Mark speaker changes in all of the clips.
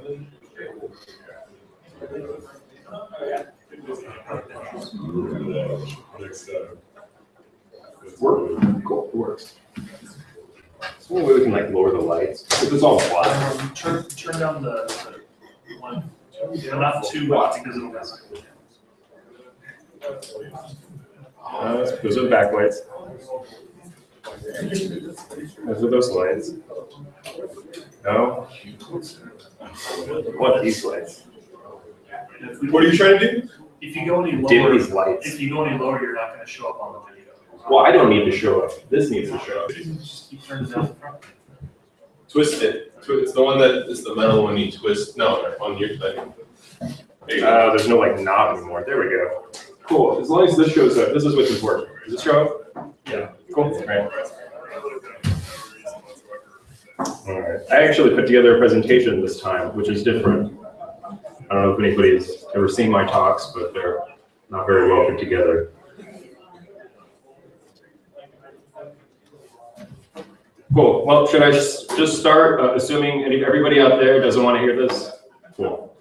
Speaker 1: Cool, it works. So maybe we can like lower the lights. If it's all black.
Speaker 2: Turn down the one. Not too much because it'll mess with it.
Speaker 1: Those are backlights. Those are those lights. No. What these lights?
Speaker 3: What are you trying to do?
Speaker 2: If you go any
Speaker 1: Dim
Speaker 2: lower,
Speaker 1: these lights.
Speaker 2: if you go any lower, you're not going to show up on the video.
Speaker 1: Well, I don't need to show up. This needs to show up.
Speaker 2: Just keep turning down the front.
Speaker 3: Twist it. It's the one that is the metal one you twist. No, on your thing.
Speaker 1: There's no like knob anymore. There we go. Cool. As long as this shows up, this is what's important. Does this show up? Yeah. Cool. Right. All right. I actually put together a presentation this time, which is different. I don't know if anybody's ever seen my talks, but they're not very well put together. Cool. Well, should I just start, assuming everybody out there doesn't want to hear this? Cool.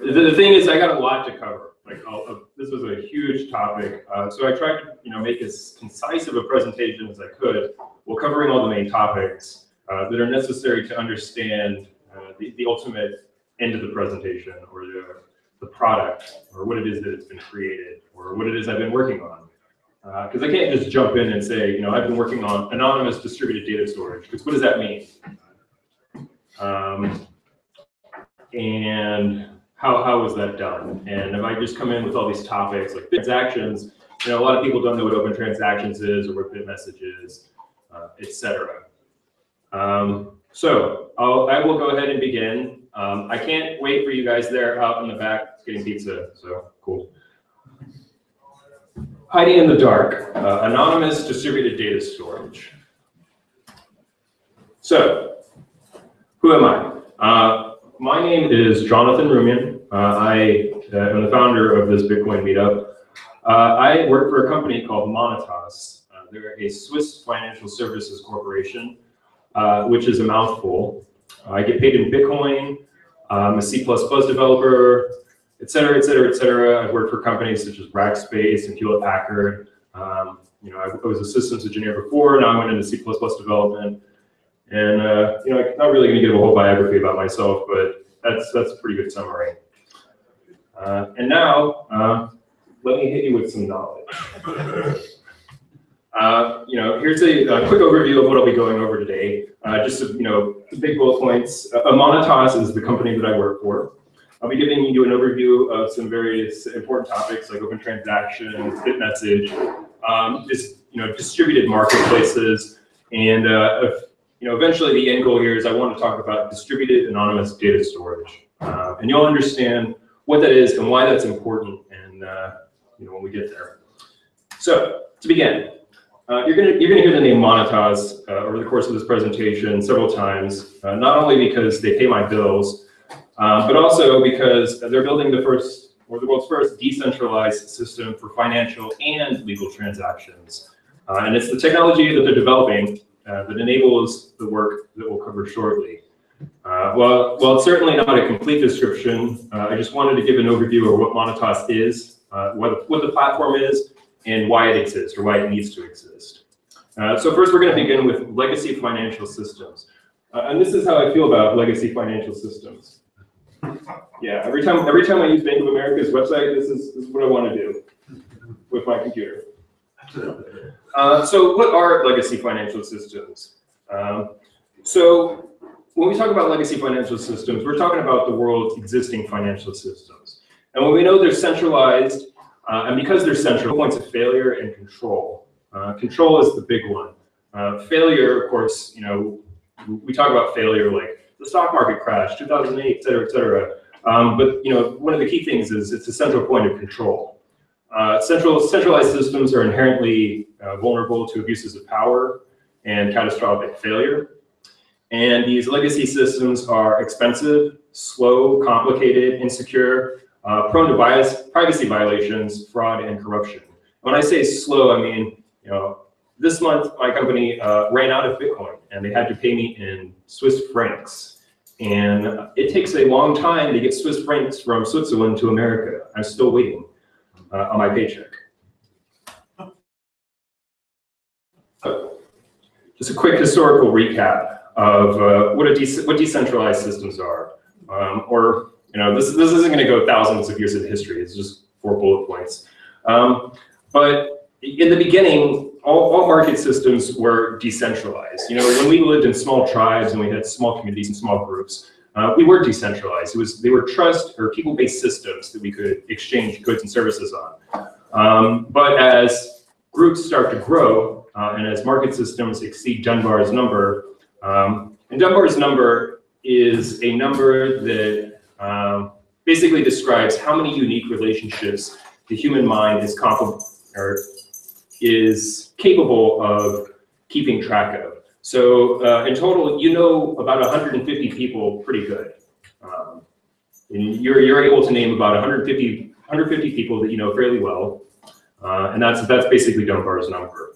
Speaker 1: The thing is, I got a lot to cover. Like, this was a huge topic, so I tried to, make as concise of a presentation as I could, while covering all the main topics that are necessary to understand the ultimate end of the presentation, or the product, or what it is that it's been created, or what it is I've been working on. Because I can't just jump in and say, I've been working on anonymous distributed data storage, because what does that mean? And how was that done? And if I just come in with all these topics like transactions, a lot of people don't know what open transactions is or what bitmessage is, etc. So I will go ahead and begin. I can't wait for you guys there out in the back getting pizza, so cool. Hiding in the dark, anonymous distributed data storage. So, who am I? My name is Jonathan Rumen. I am the founder of this Bitcoin meetup. I work for a company called Monetas. They're a Swiss financial services corporation, which is a mouthful. I get paid in Bitcoin. I'm a C++ developer, et cetera, et cetera, et cetera. I've worked for companies such as Rackspace and Hewlett Packard. I was a systems engineer before. Now I went into C++ development. And I'm not really going to give a whole biography about myself, but that's a pretty good summary. And now, let me hit you with some knowledge. Here's a quick overview of what I'll be going over today. Just the big bullet points. Monetas is the company that I work for. I'll be giving you an overview of some various important topics like open transactions, bitmessage, distributed marketplaces, and eventually the end goal here is I want to talk about distributed anonymous data storage, and you'll understand what that is and why that's important, and when we get there. So to begin, you're gonna hear the name Monetas over the course of this presentation several times, not only because they pay my bills, but also because they're building the world's first decentralized system for financial and legal transactions. And it's the technology that they're developing that enables the work that we'll cover shortly. Well, it's certainly not a complete description. I just wanted to give an overview of what Monetas is, what the platform is, and why it exists, or why it needs to exist. So first, we're going to begin with legacy financial systems. And this is how I feel about legacy financial systems. Yeah, every time I use Bank of America's website, this is what I want to do with my computer. So what are legacy financial systems? So when we talk about legacy financial systems, we're talking about the world's existing financial systems. And when we know they're centralized, and because they're central, points of failure and control. Control is the big one. Failure, of course, we talk about failure like the stock market crash, 2008, et cetera, et cetera. But one of the key things is it's a central point of control. Centralized systems are inherently vulnerable to abuses of power and catastrophic failure. And these legacy systems are expensive, slow, complicated, insecure, prone to privacy violations, fraud, and corruption. When I say slow, I mean, this month, my company ran out of Bitcoin, and they had to pay me in Swiss francs. And it takes a long time to get Swiss francs from Switzerland to America. I'm still waiting on my paycheck. Just a quick historical recap of what decentralized systems are. Or, this isn't going to go thousands of years of history. It's just 4 bullet points. But in the beginning, all market systems were decentralized. When we lived in small tribes and we had small communities and small groups, we were decentralized. They were trust or people-based systems that we could exchange goods and services on. But as groups start to grow, and as market systems exceed Dunbar's number, and Dunbar's number is a number that basically describes how many unique relationships the human mind is capable of keeping track of. So in total, about 150 people pretty good. And you're able to name about 150 people that you know fairly well, and that's basically Dunbar's number.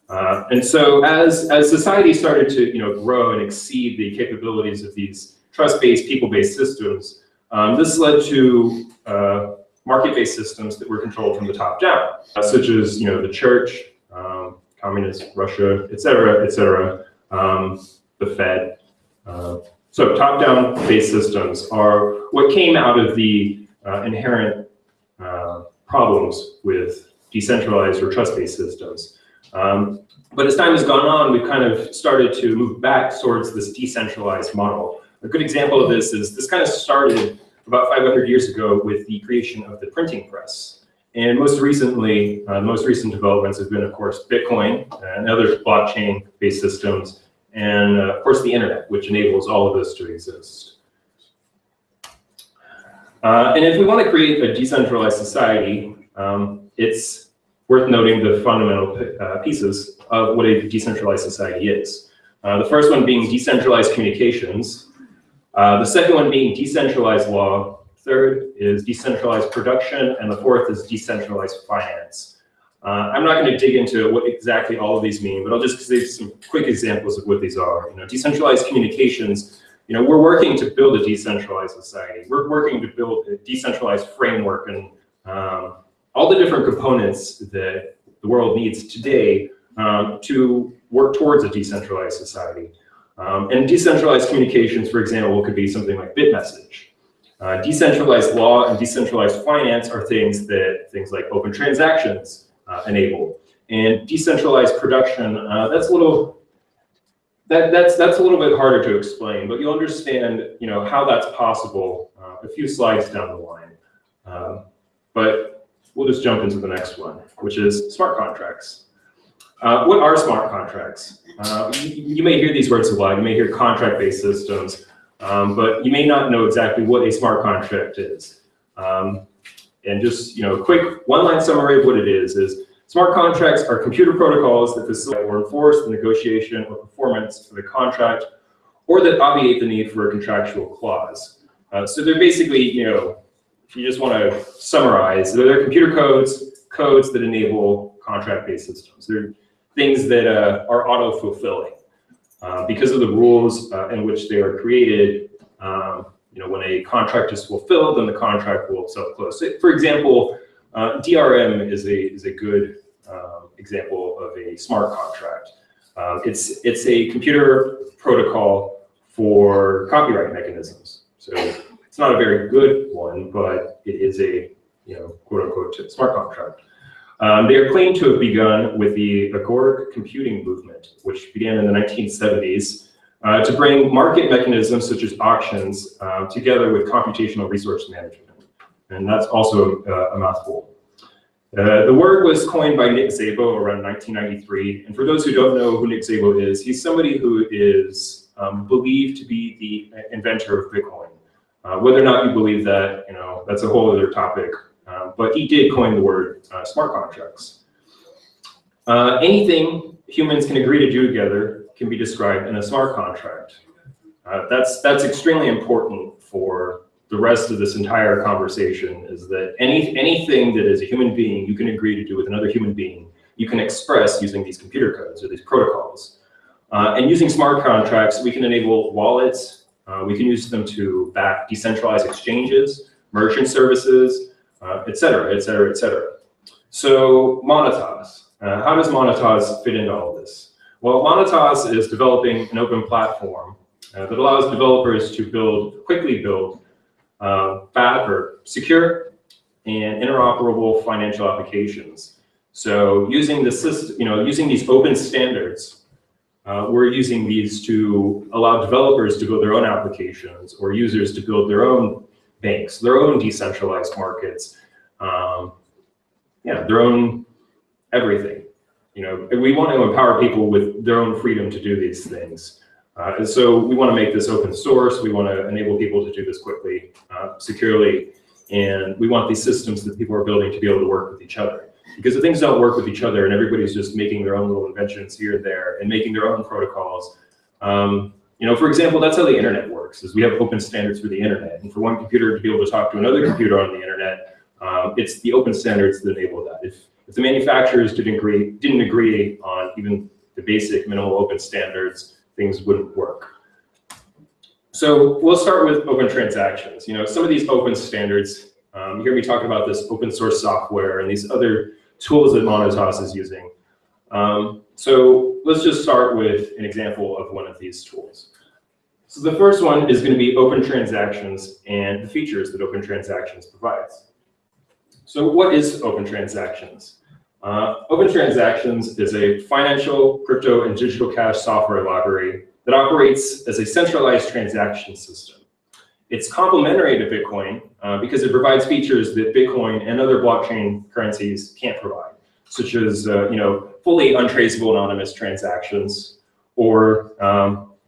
Speaker 1: And so as society started to grow and exceed the capabilities of these trust-based, people-based systems, this led to market-based systems that were controlled from the top down, such as the church, communist Russia, et cetera, the Fed. So top-down based systems are what came out of the inherent problems with decentralized or trust-based systems. But as time has gone on, we've kind of started to move back towards this decentralized model. A good example of this is this kind of started about 500 years ago with the creation of the printing press. And most recently, the most recent developments have been, of course, Bitcoin and other blockchain-based systems, and of course, the internet, which enables all of this to exist. And if we want to create a decentralized society, it's worth noting the fundamental pieces of what a decentralized society is. The first one being decentralized communications. The second one being decentralized law. Third is decentralized production. And the fourth is decentralized finance. I'm not going to dig into what exactly all of these mean, but I'll just give some quick examples of what these are. Decentralized communications, we're working to build a decentralized society. We're working to build a decentralized framework and all the different components that the world needs today to work towards a decentralized society. And decentralized communications, for example, could be something like bitmessage. Decentralized law and decentralized finance are things like open transactions enable. And decentralized production, that's a little bit harder to explain, but you'll understand how that's possible a few slides down the line. But we'll just jump into the next one, which is smart contracts. What are smart contracts? You may hear these words a lot. You may hear contract-based systems, but you may not know exactly what a smart contract is. And just quick one-line summary of what it is smart contracts are computer protocols that facilitate or enforce the negotiation or performance of a contract, or that obviate the need for a contractual clause. So they're basically, if you just want to summarize, they're computer codes that enable contract-based systems. They're things that are auto-fulfilling because of the rules in which they are created. When a contract is fulfilled, then the contract will self-close. So, for example, DRM is a good example of a smart contract. It's a computer protocol for copyright mechanisms. So it's not a very good one, but it is a quote-unquote smart contract. They are claimed to have begun with the agoric computing movement, which began in the 1970s to bring market mechanisms such as auctions together with computational resource management. And that's also a mouthful. The word was coined by Nick Szabo around 1993. And for those who don't know who Nick Szabo is, he's somebody who is believed to be the inventor of Bitcoin. Whether or not you believe that, that's a whole other topic. But he did coin the word smart contracts. Anything humans can agree to do together can be described in a smart contract. That's extremely important for the rest of this entire conversation, is that anything that is a human being you can agree to do with another human being, you can express using these computer codes or these protocols. And using smart contracts, we can enable wallets. We can use them to back decentralized exchanges, merchant services, et cetera, et cetera, et cetera. So Monetas, how does Monetas fit into all this? Well, Monetas is developing an open platform that allows developers to quickly build secure and interoperable financial applications. So using the system, using these open standards, we're using these to allow developers to build their own applications or users to build their own banks, their own decentralized markets, their own everything. We want to empower people with their own freedom to do these things. And so we want to make this open source. We want to enable people to do this quickly, securely, and we want these systems that people are building to be able to work with each other. Because if things don't work with each other and everybody's just making their own little inventions here and there and making their own protocols, for example, that's how the internet works, is we have open standards for the internet. And for one computer to be able to talk to another computer on the internet, it's the open standards that enable that. If the manufacturers didn't agree on even the basic minimal open standards, things wouldn't work. So we'll start with open transactions. Some of these open standards, you hear me talking about this open source software and these other tools that Monetas is using. So let's just start with an example of one of these tools. So the first one is going to be open transactions and the features that open transactions provides. So what is open transactions? Open transactions is a financial, crypto, and digital cash software library that operates as a centralized transaction system. It's complementary to Bitcoin because it provides features that Bitcoin and other blockchain currencies can't provide, such as fully untraceable anonymous transactions or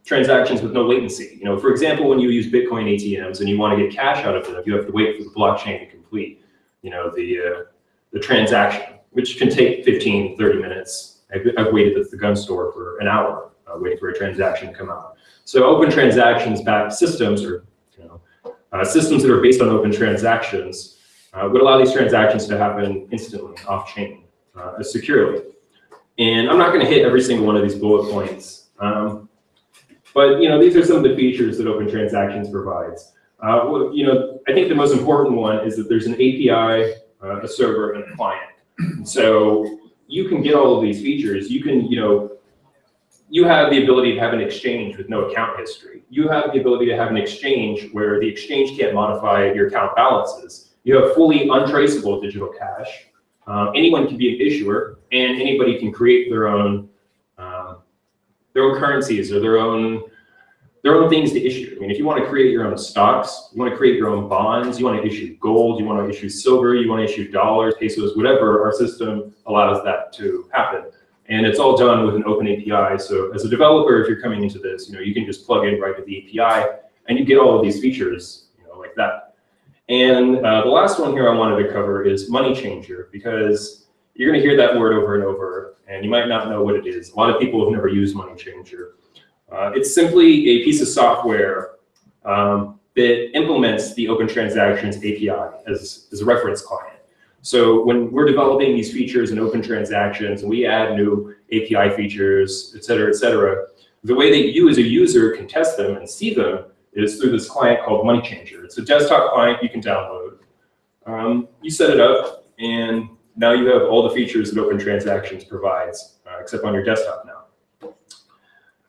Speaker 1: transactions with no latency. For example, when you use Bitcoin ATMs and you want to get cash out of them, you have to wait for the blockchain to complete the transaction, which can take 15, 30 minutes. I've waited at the gun store for an hour waiting for a transaction to come out. So open transactions-backed systems, or systems that are based on open transactions, would allow these transactions to happen instantly, off-chain, securely. And I'm not going to hit every single one of these bullet points, but these are some of the features that open transactions provides. I think the most important one is that there's an API, a server, and a client. So you can get all of these features. You can, you have the ability to have an exchange with no account history. You have the ability to have an exchange where the exchange can't modify your account balances. You have fully untraceable digital cash. Anyone can be an issuer, and anybody can create their own currencies or their own things to issue. I mean, if you want to create your own stocks, you want to create your own bonds, you want to issue gold, you want to issue silver, you want to issue dollars, pesos, whatever, our system allows that to happen. And it's all done with an open API. So as a developer, if you're coming into this, you can just plug in right to the API and you get all of these features, like that. And the last one here I wanted to cover is money changer, because you're going to hear that word over and over, and you might not know what it is. A lot of people have never used money changer. It's simply a piece of software that implements the Open Transactions API as a reference client. So when we're developing these features in Open Transactions and we add new API features, et cetera, the way that you as a user can test them and see them is through this client called Money Changer. It's a desktop client you can download. You set it up, and now you have all the features that Open Transactions provides, except on your desktop now.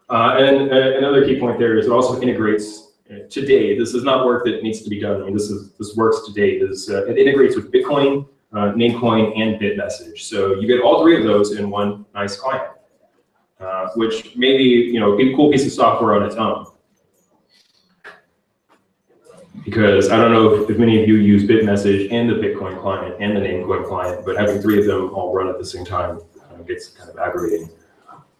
Speaker 1: And another key point there is it also integrates today. This is not work that needs to be done. I mean, this works today. It integrates with Bitcoin, Namecoin, and bitmessage. So you get all three of those in one nice client, which may be a cool piece of software on its own. Because I don't know if many of you use bitmessage and the Bitcoin client and the Namecoin client, but having three of them all run at the same time gets kind of aggravating.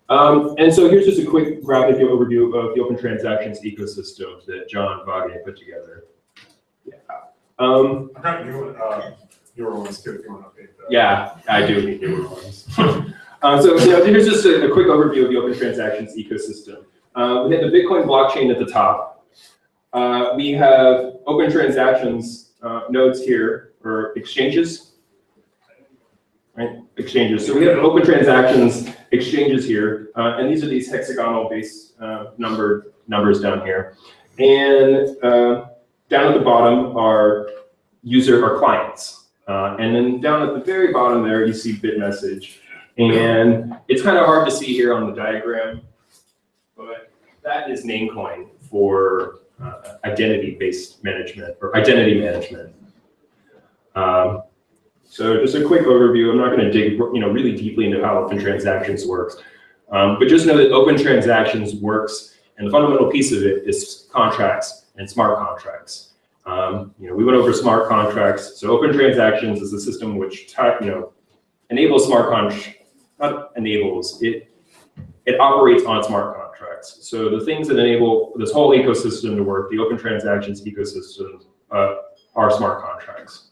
Speaker 1: And so here's just a quick graphic overview of the Open Transactions ecosystem that John Vage put together. Yeah.
Speaker 4: Newer ones too, if you want to update that. Yeah,
Speaker 1: I do need newer ones. So here's just a quick overview of the Open Transactions ecosystem. We have the Bitcoin blockchain at the top. We have Open Transactions nodes here, or exchanges. right? Exchanges. So we have open transactions exchanges here, and these are these hexagonal base numbers down here. And down at the bottom are clients. And then down at the very bottom there, you see bitmessage. And it's kind of hard to see here on the diagram, but that is Namecoin for identity-based management or identity management. So just a quick overview. I'm not going to dig really deeply into how open transactions works, but just know that open transactions works, and the fundamental piece of it is contracts and smart contracts. We went over smart contracts. So open transactions is a system which enables smart contracts. Not enables it. It operates on smart contracts. So the things that enable this whole ecosystem to work, the open transactions ecosystem, are smart contracts.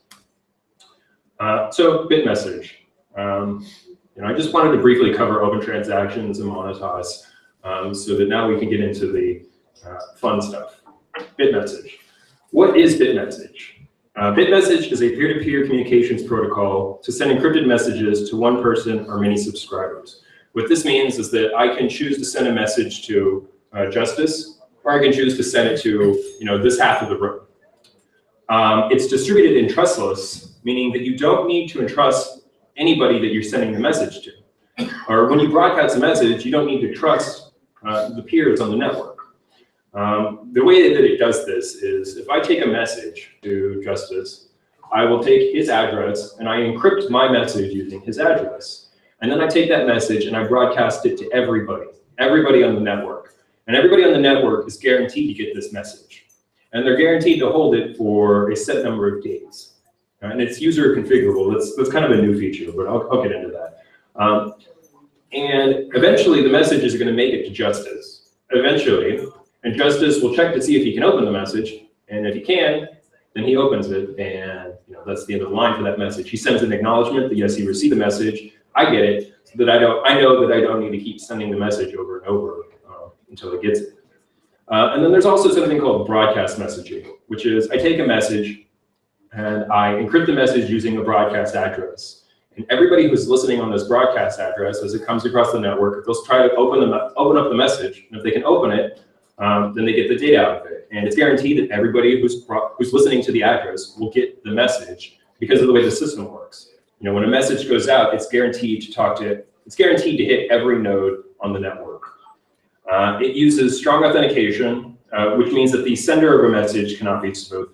Speaker 1: So bitmessage. I just wanted to briefly cover open transactions and Monetize, so that now we can get into the fun stuff. Bitmessage. What is bitmessage? Bitmessage is a peer-to-peer communications protocol to send encrypted messages to one person or many subscribers. What this means is that I can choose to send a message to Justice, or I can choose to send it to this half of the room. It's distributed and trustless, meaning that you don't need to entrust anybody that you're sending the message to. Or when you broadcast a message, you don't need to trust the peers on the network. The way that it does this is if I take a message to Justice, I will take his address and I encrypt my message using his address. And then I take that message and I broadcast it to everybody on the network. And everybody on the network is guaranteed to get this message. And they're guaranteed to hold it for a set number of days. And it's user configurable. That's kind of a new feature, but I'll get into that. And eventually the message is going to make it to Justice. Eventually. And Justice will check to see if he can open the message. And if he can, then he opens it. And that's the end of the line for that message. He sends an acknowledgement that yes, he received the message. I get it, so that I know that I don't need to keep sending the message over and over until it gets it. And then there's also something called broadcast messaging, which is I take a message and I encrypt the message using a broadcast address. And everybody who's listening on this broadcast address, as it comes across the network, they'll try to open up the message. And if they can open it, then they get the data out of it. And it's guaranteed that everybody who's listening to the address will get the message because of the way the system works. When a message goes out, it's guaranteed to hit every node on the network. It uses strong authentication, which means that the sender of a message cannot be spoofed.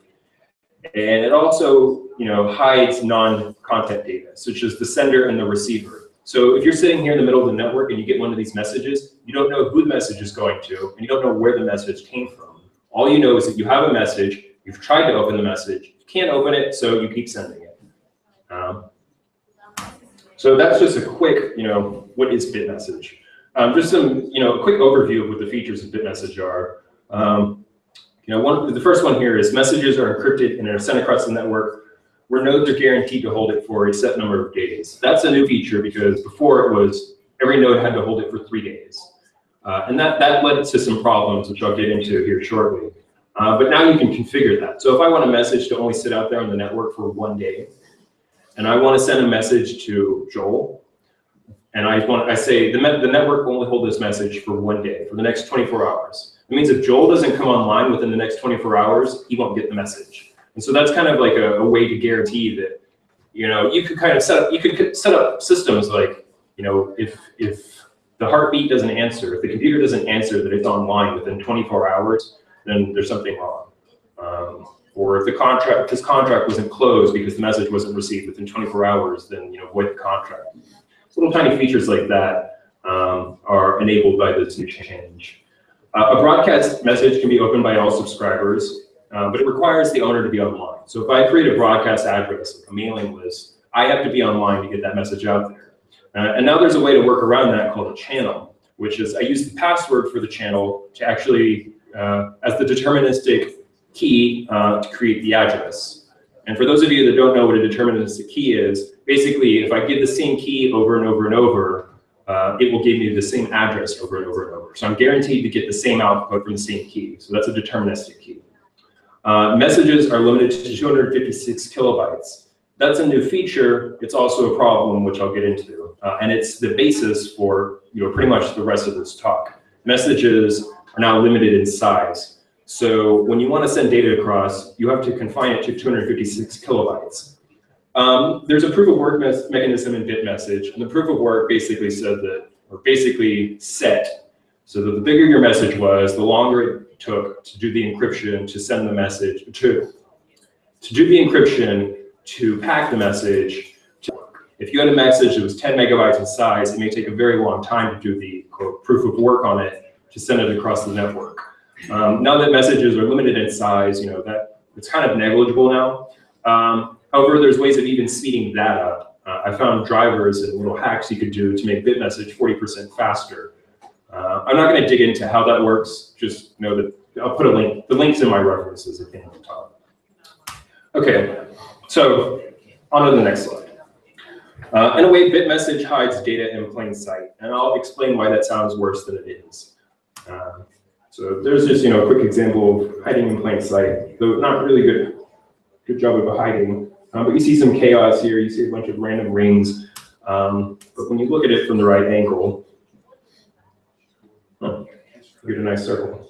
Speaker 1: And it also, hides non-content data, such as the sender and the receiver. So if you're sitting here in the middle of the network and you get one of these messages, you don't know who the message is going to, and you don't know where the message came from. All you know is that you have a message, you've tried to open the message, you can't open it, so you keep sending it. So that's just a quick, what is bitmessage? Just some, a quick overview of what the features of bitmessage are. The first one here is messages are encrypted and are sent across the network where nodes are guaranteed to hold it for a set number of days. That's a new feature because before it was every node had to hold it for 3 days. And that led to some problems, which I'll get into here shortly. But now you can configure that. So if I want a message to only sit out there on the network for 1 day, and I want to send a message to Joel, and I say the network will only hold this message for 1 day, for the next 24 hours. It means if Joel doesn't come online within the next 24 hours, he won't get the message. And so that's kind of like a way to guarantee that, you could kind of set up systems like, if the heartbeat doesn't answer, if the computer doesn't answer that it's online within 24 hours, then there's something wrong. Or if this contract wasn't closed because the message wasn't received within 24 hours, then void the contract. Little tiny features like that are enabled by this new change. A broadcast message can be opened by all subscribers, but it requires the owner to be online. So if I create a broadcast address, like a mailing list, I have to be online to get that message out there. And now there's a way to work around that called a channel, which is I use the password for the channel to actually, as the deterministic key to create the address. And for those of you that don't know what a deterministic key is, basically if I give the same key over and over and over, it will give me the same address over and over and over. So I'm guaranteed to get the same output from the same key. So that's a deterministic key. Messages are limited to 256 kilobytes. That's a new feature. It's also a problem, which I'll get into. And it's the basis for pretty much the rest of this talk. Messages are now limited in size. So when you want to send data across, you have to confine it to 256 kilobytes. There's a proof of work mechanism in bitmessage, and the proof of work basically said that, or basically set, so that the bigger your message was, the longer it took to do the encryption, to send the message, to do the encryption, to pack the message. If you had a message that was 10 megabytes in size, it may take a very long time to do the quote, proof of work on it to send it across the network. Now that messages are limited in size, that it's kind of negligible now. However, there's ways of even speeding that up. I found drivers and little hacks you could do to make bitmessage 40% faster. I'm not going to dig into how that works. Just know that I'll put a link. The link's in my references at the top. Okay, so on to the next slide. In a way, bitmessage hides data in plain sight, and I'll explain why that sounds worse than it is. So there's just a quick example of hiding in plain sight, though not really good job of hiding. But you see some chaos here. You see a bunch of random rings. But when you look at it from the right angle, you get a nice circle.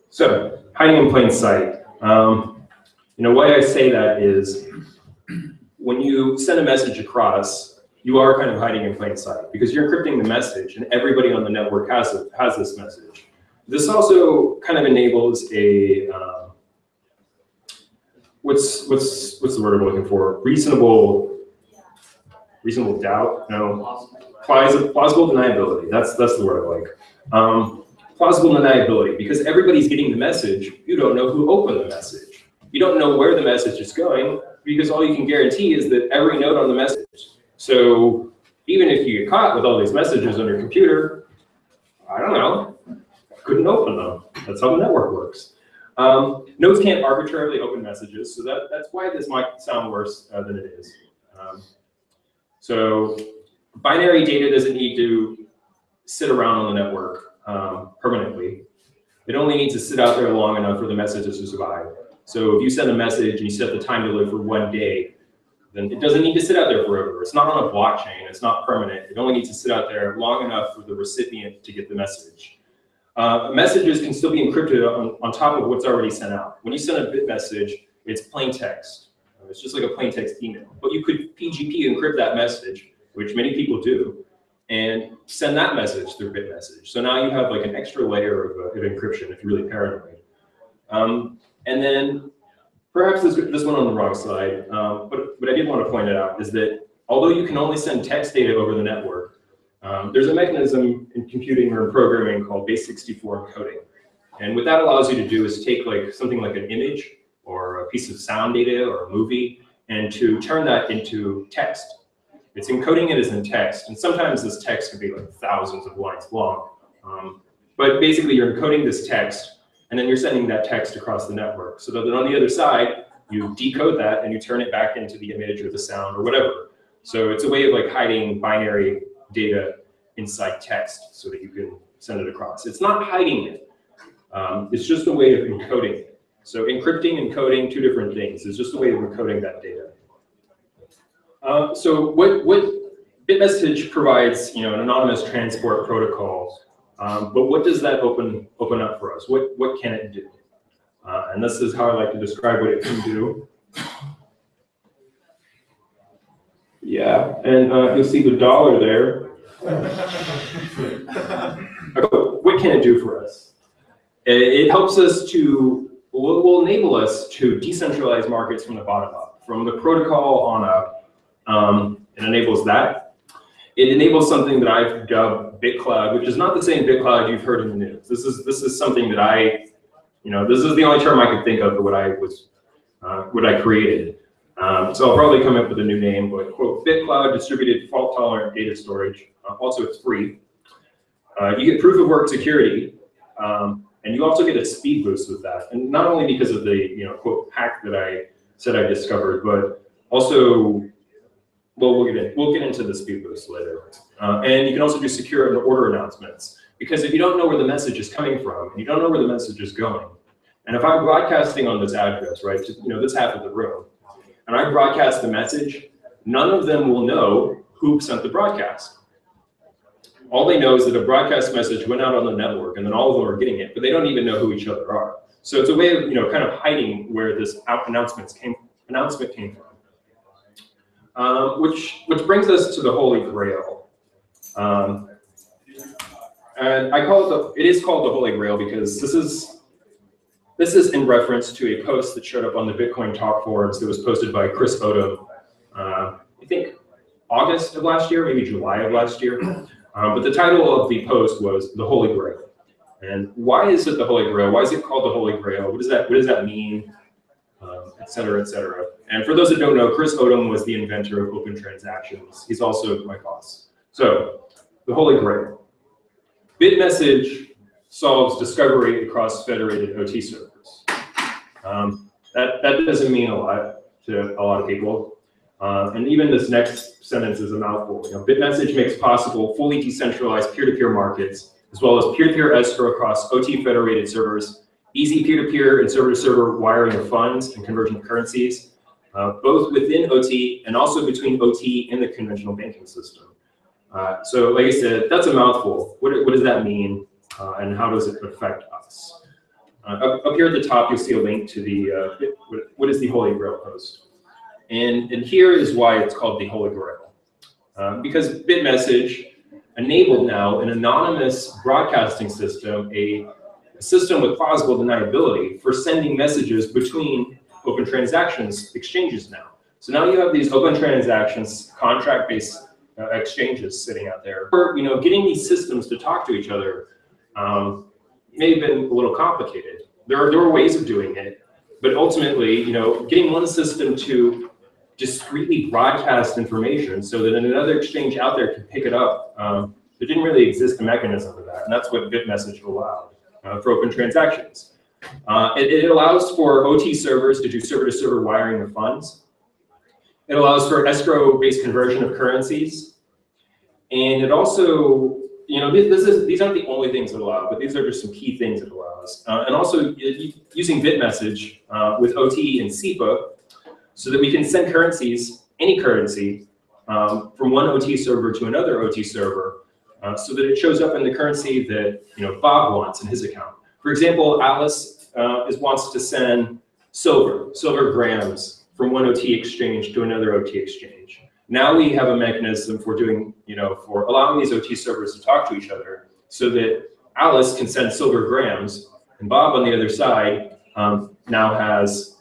Speaker 1: So hiding in plain sight. Why I say that is when you send a message across, you are kind of hiding in plain sight because you're encrypting the message, and everybody on the network has this message. This also kind of enables a what's the word I'm looking for? Reasonable doubt? No, plausible deniability. That's the word I like. Plausible deniability, because everybody's getting the message. You don't know who opened the message. You don't know where the message is going, because all you can guarantee is that every node on the message. So even if you get caught with all these messages on your computer, I don't know, couldn't open them. That's how the network works. Nodes can't arbitrarily open messages, so that's why this might sound worse than it is. So binary data doesn't need to sit around on the network permanently. It only needs to sit out there long enough for the messages to survive. So if you send a message and you set the time to live for 1 day, then it doesn't need to sit out there forever. It's not on a blockchain. It's not permanent. It only needs to sit out there long enough for the recipient to get the message. Messages can still be encrypted on top of what's already sent out. When you send a bit message, it's plain text. It's just like a plain text email. But you could PGP encrypt that message, which many people do, and send that message through bitmessage. So now you have like an extra layer of encryption if you're really paranoid. And then perhaps this one on the wrong slide, but I did want to point it out, is that although you can only send text data over the network, there's a mechanism in computing or in programming called base64 encoding. And what that allows you to do is take like something like an image or a piece of sound data or a movie and to turn that into text. It's encoding it as in text, and sometimes this text can be like thousands of lines long. But basically you're encoding this text, and then you're sending that text across the network. So that then on the other side, you decode that and you turn it back into the image or the sound or whatever. So it's a way of like hiding binary data inside text so that you can send it across. It's not hiding it. It's just a way of encoding it. So encrypting and coding, two different things. It's just a way of encoding that data. So what bitmessage provides, an anonymous transport protocol. But what does that open up for us? What can it do? And this is how I like to describe what it can do. Yeah, and you'll see the dollar there. What can it do for us? It helps us to, will enable us to decentralize markets from the bottom up, from the protocol on up. It enables that. It enables something that I've dubbed BitCloud, which is not the same BitCloud you've heard in the news. This is something that this is the only term I could think of for what I created. So I'll probably come up with a new name, but quote, BitCloud distributed fault-tolerant data storage. Also, it's free. You get proof of work security, and you also get a speed boost with that. And not only because of the quote hack that I said I discovered, but also, well, we'll get into the speed boost later. And you can also do secure and order announcements, because if you don't know where the message is coming from, and you don't know where the message is going, and if I'm broadcasting on this address, right, to, this half of the room, and I broadcast the message, none of them will know who sent the broadcast. All they know is that a broadcast message went out on the network, and then all of them are getting it, but they don't even know who each other are. So it's a way of kind of hiding where this announcement came from. Which brings us to the Holy Grail. And I call it is called the Holy Grail because this is in reference to a post that showed up on the Bitcoin Talk forums that was posted by Chris Odom, I think August of last year, maybe July of last year. But the title of the post was the Holy Grail. And why is it the Holy Grail? Why is it called the Holy Grail? What does that mean? Et cetera, et cetera. And for those that don't know, Chris Odom was the inventor of open transactions. He's also my boss. So the Holy Grail. BitMessage solves discovery across federated OT servers. That doesn't mean a lot to a lot of people. And even this next sentence is a mouthful. BitMessage makes possible fully decentralized peer-to-peer markets, as well as peer-to-peer escrow across OT federated servers, easy peer-to-peer and server-to-server wiring of funds and conversion of currencies, both within OT and also between OT and the conventional banking system. So like I said, that's a mouthful. What does that mean, and how does it affect us? Up here at the top, you'll see a link to the what is the Holy Grail post. And here is why it's called the Holy Grail. Because BitMessage enabled now an anonymous broadcasting system, a system with plausible deniability for sending messages between open transactions exchanges now. So now you have these open transactions, contract-based exchanges sitting out there. Getting these systems to talk to each other may have been a little complicated. There were ways of doing it, but ultimately, getting one system to discreetly broadcast information so that another exchange out there can pick it up, there didn't really exist a mechanism for that, and that's what BitMessage allowed for open transactions. It allows for OT servers to do server-to-server wiring of funds. It allows for escrow-based conversion of currencies, and it also, these aren't the only things it allows, but these are just some key things it allows. And also using BitMessage with OT and SEPA, so that we can send currencies, any currency, from one OT server to another OT server, so that it shows up in the currency that Bob wants in his account. For example, Alice wants to send silver grams from one OT exchange to another OT exchange. Now we have a mechanism for doing, for allowing these OT servers to talk to each other, so that Alice can send silver grams, and Bob on the other side now has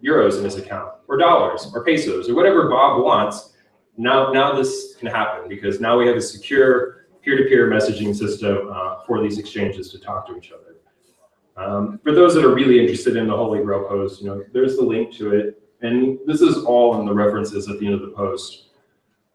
Speaker 1: euros in his account, or dollars, or pesos, or whatever Bob wants. Now this can happen because now we have a secure peer-to-peer messaging system for these exchanges to talk to each other. For those that are really interested in the Holy Grail post, there's the link to it, and this is all in the references at the end of the post.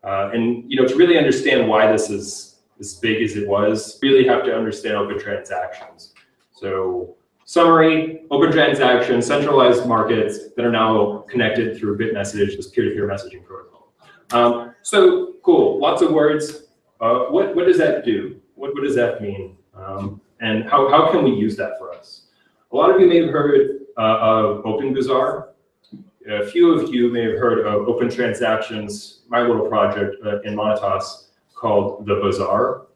Speaker 1: And to really understand why this is as big as it was, really have to understand open transactions. So summary, open transactions, centralized markets that are now connected through BitMessage, this peer-to-peer messaging protocol. So cool, lots of words. What does that do? What does that mean? And how can we use that for us? A lot of you may have heard of OpenBazaar. A few of you may have heard of Open Transactions, my little project in Monatas called the Bazaar.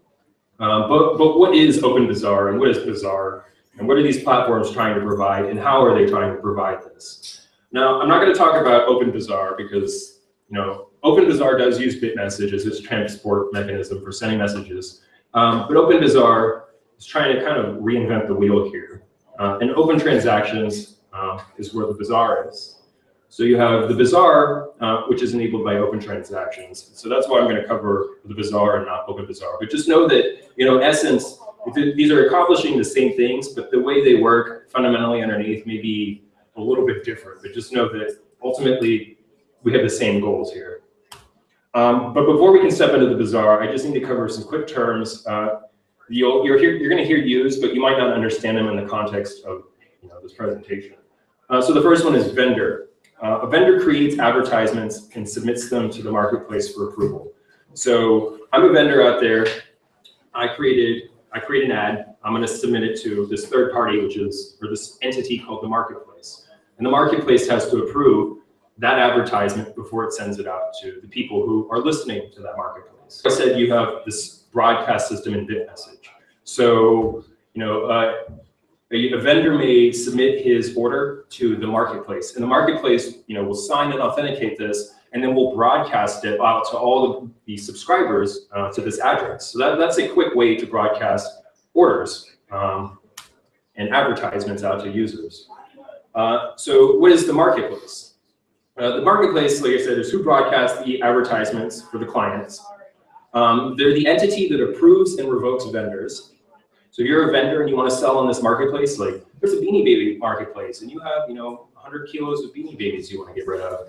Speaker 1: But what is OpenBazaar, and what is Bazaar? And what are these platforms trying to provide, and how are they trying to provide this? Now, I'm not going to talk about OpenBazaar because, OpenBazaar does use BitMessage as its transport mechanism for sending messages. But OpenBazaar is trying to kind of reinvent the wheel here. And open transactions is where the Bazaar is. So you have the Bazaar, which is enabled by open transactions. So that's why I'm going to cover the Bazaar and not OpenBazaar. But just know that, in essence, these are accomplishing the same things, but the way they work fundamentally underneath may be a little bit different. But just know that ultimately we have the same goals here. But before we can step into the Bazaar, I just need to cover some quick terms. You're going to hear used, but you might not understand them in the context of this presentation. So the first one is vendor. A vendor creates advertisements and submits them to the marketplace for approval. So I'm a vendor out there. I create an ad. I'm going to submit it to this third party, or this entity called the marketplace. And the marketplace has to approve that advertisement before it sends it out to the people who are listening to that marketplace. I said you have this broadcast system in BitMessage. So, a vendor may submit his order to the marketplace, and the marketplace, will sign and authenticate this, and then we'll broadcast it out to all of the subscribers to this address. So that's a quick way to broadcast orders and advertisements out to users. So what is the marketplace? The marketplace, like I said, is who broadcasts the advertisements for the clients. They're the entity that approves and revokes vendors. So if you're a vendor and you want to sell on this marketplace, like there's a Beanie Baby marketplace, and you have 100 kilos of Beanie Babies you want to get rid of,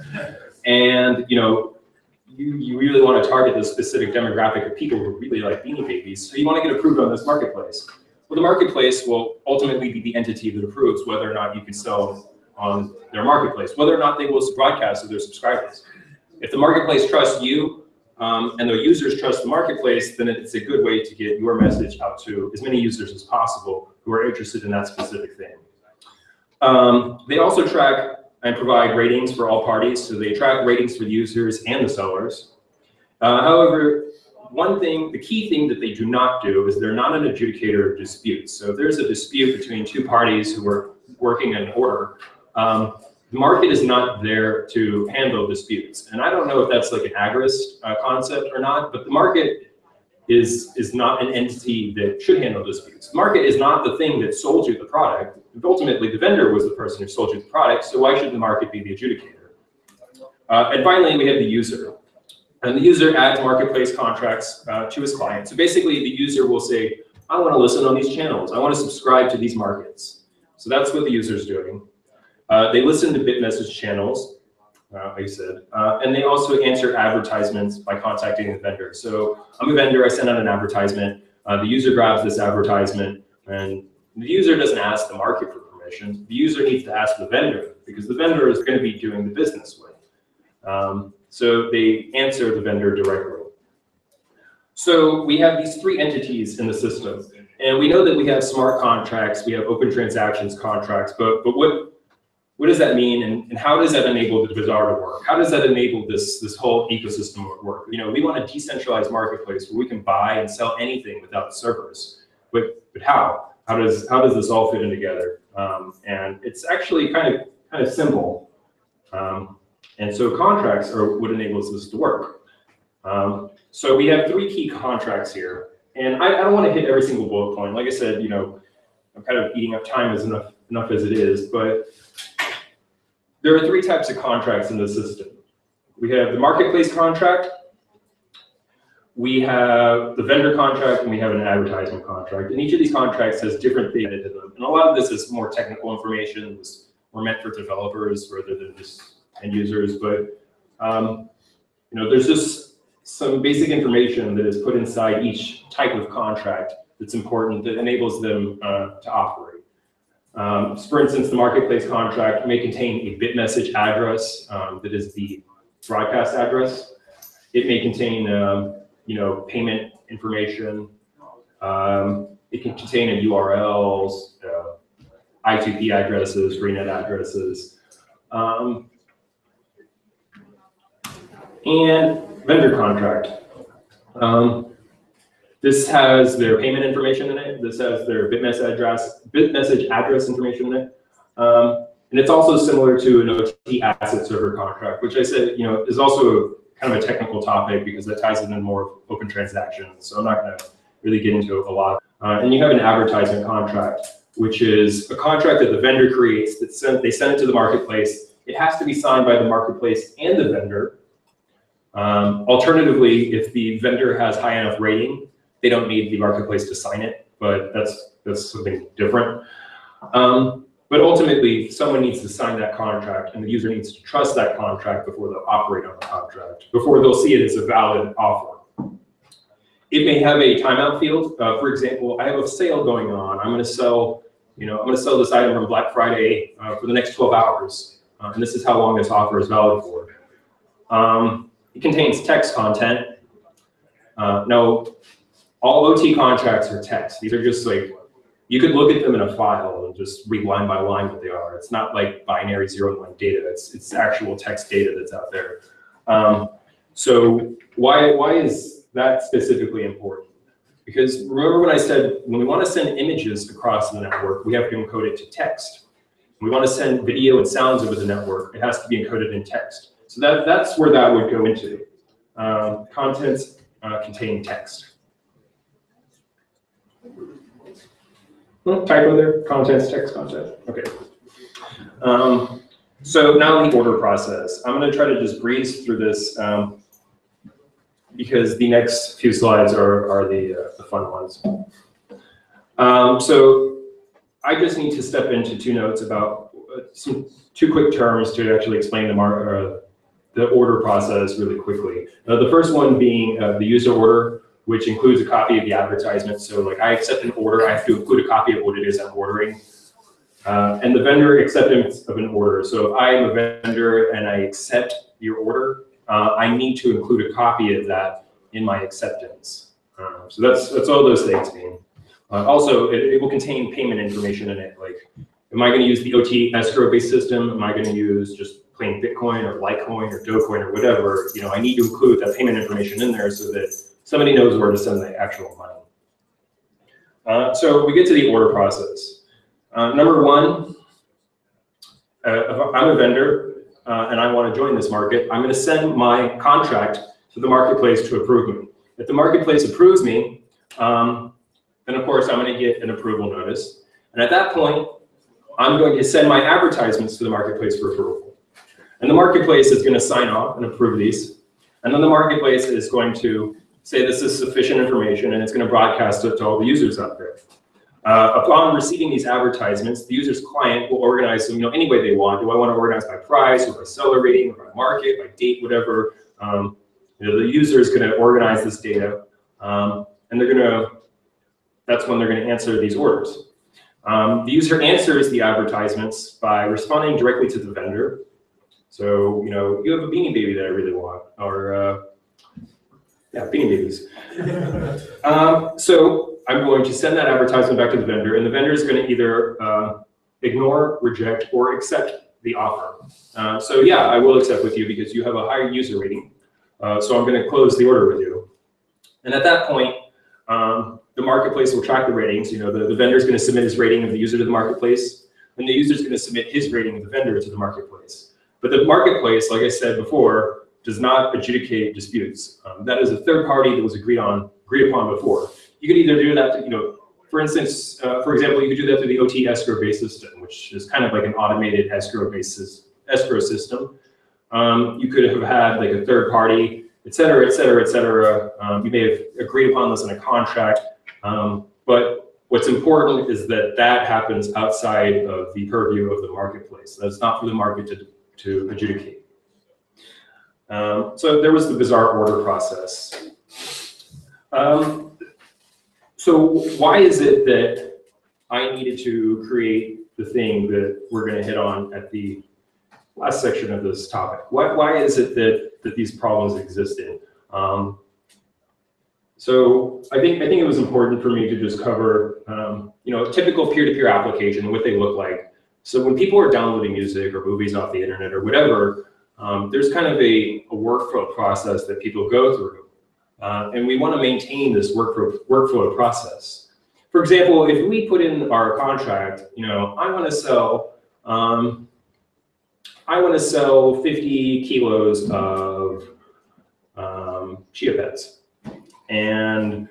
Speaker 1: and you really want to target this specific demographic of people who really like Beanie Babies, so you want to get approved on this marketplace. Well, the marketplace will ultimately be the entity that approves whether or not you can sell on their marketplace, whether or not they will broadcast to their subscribers. If the marketplace trusts you, and the users trust the marketplace, then it's a good way to get your message out to as many users as possible who are interested in that specific thing. They also track and provide ratings for all parties, so they track ratings for the users and the sellers. However, the key thing that they do not do is they're not an adjudicator of disputes. So if there's a dispute between two parties who are working an order, the market is not there to handle disputes. And I don't know if that's like an agorist concept or not, but the market is not an entity that should handle disputes. The market is not the thing that sold you the product. Ultimately, the vendor was the person who sold you the product, so why should the market be the adjudicator? And finally, we have the user. And the user adds marketplace contracts to his client. So basically, the user will say, I want to listen on these channels. I want to subscribe to these markets. So that's what the user is doing. They listen to BitMessage channels, like I said, and they also answer advertisements by contacting the vendor. So I'm a vendor, I send out an advertisement, the user grabs this advertisement, and the user doesn't ask the market for permission. The user needs to ask the vendor, because the vendor is going to be doing the business with. So they answer the vendor directly. So we have these three entities in the system, and we know that we have smart contracts, we have open transactions contracts, but what does that mean, and how does that enable the bazaar to work? How does that enable this whole ecosystem to work? We want a decentralized marketplace where we can buy and sell anything without servers. But how? How does this all fit in together? And it's actually kind of simple. And so contracts are what enables this to work. So we have three key contracts here, and I don't want to hit every single bullet point. Like I said, I'm kind of eating up time as enough as it is, but there are three types of contracts in the system. We have the marketplace contract, we have the vendor contract, and we have an advertisement contract. And each of these contracts has different things in them. And a lot of this is more technical information. We're meant for developers rather than just end users. But there's just some basic information that is put inside each type of contract that's important, that enables them to operate. For instance, the marketplace contract may contain a BitMessage address that is the broadcast address. It may contain payment information. It can contain URLs, I2P addresses, freenet addresses, and vendor contract. This has their payment information in it. This has their BitMessage address information in it. And it's also similar to an OT asset server contract, which I said, is also kind of a technical topic because that ties into more open transactions. So I'm not going to really get into a lot. And you have an advertisement contract, which is a contract that the vendor creates. They send it to the marketplace. It has to be signed by the marketplace and the vendor. Alternatively, if the vendor has high enough rating, they don't need the marketplace to sign it, but that's something different. But ultimately, someone needs to sign that contract, and the user needs to trust that contract before they'll operate on the contract, before they'll see it as a valid offer. It may have a timeout field. For example, I have a sale going on. I'm going to sell, this item from Black Friday for the next 12 hours, and this is how long this offer is valid for. It contains text content. Now, all OT contracts are text. These are just like you could look at them in a file and just read line by line what they are. It's not like binary 0-1 data. It's actual text data that's out there. So why is that specifically important? Because remember when I said when we want to send images across the network, we have to encode it to text. When we want to send video and sounds over the network, it has to be encoded in text. So that's where that would go into. Contents contain text. Typo there, contents, text, content. Okay. So now the order process. I'm going to try to just breeze through this because the next few slides are the fun ones. So I just need to step into 2 notes about 2 quick terms to actually explain the order process really quickly. The first one being the user order, which includes a copy of the advertisement. So like I accept an order, I have to include a copy of what it is I'm ordering. And the vendor acceptance of an order. So if I am a vendor and I accept your order, I need to include a copy of that in my acceptance. So that's all those things mean. Also, it will contain payment information in it. Like, am I going to use the OT escrow-based system? Am I going to use just plain Bitcoin or Litecoin or Dogecoin or whatever? You know, I need to include that payment information in there so that somebody knows where to send the actual money. So we get to the order process. Number 1, if I'm a vendor and I want to join this market, I'm going to send my contract to the marketplace to approve me. If the marketplace approves me, then of course I'm going to get an approval notice. And at that point, I'm going to send my advertisements to the marketplace for approval. And the marketplace is going to sign off and approve these. And then the marketplace is going to say this is sufficient information, and it's going to broadcast it to all the users out there. Upon receiving these advertisements, the user's client will organize them, any way they want. Do I want to organize by price, or by seller rating, or by market, by date, whatever? The user is going to organize this data, and that's when they're going to answer these orders. The user answers the advertisements by responding directly to the vendor. So, you have a Beanie Baby that I really want, or yeah, Beanie Babies. So I'm going to send that advertisement back to the vendor, and the vendor is going to either ignore, reject, or accept the offer. So yeah, I will accept with you because you have a higher user rating. So I'm going to close the order with you. And at that point, the marketplace will track the ratings. The vendor is going to submit his rating of the user to the marketplace, and the user is going to submit his rating of the vendor to the marketplace. But the marketplace, like I said before, does not adjudicate disputes. That is a third party that was agreed upon before. You could either do that, for instance, for example, you could do that through the OT escrow-based system, which is kind of like an automated escrow-based escrow system. You could have had like a third party, et cetera, et cetera, et cetera. You may have agreed upon this in a contract, but what's important is that happens outside of the purview of the marketplace. That's not for the market to adjudicate. So there was the bizarre order process. So why is it that I needed to create the thing that we're going to hit on at the last section of this topic? Why is it that these problems existed? So I think it was important for me to just cover a typical peer-to-peer application and what they look like. So when people are downloading music or movies off the internet or whatever, there's kind of a workflow process that people go through. And we want to maintain this workflow process. For example, if we put in our contract, I want to sell 50 kilos of chia pets, and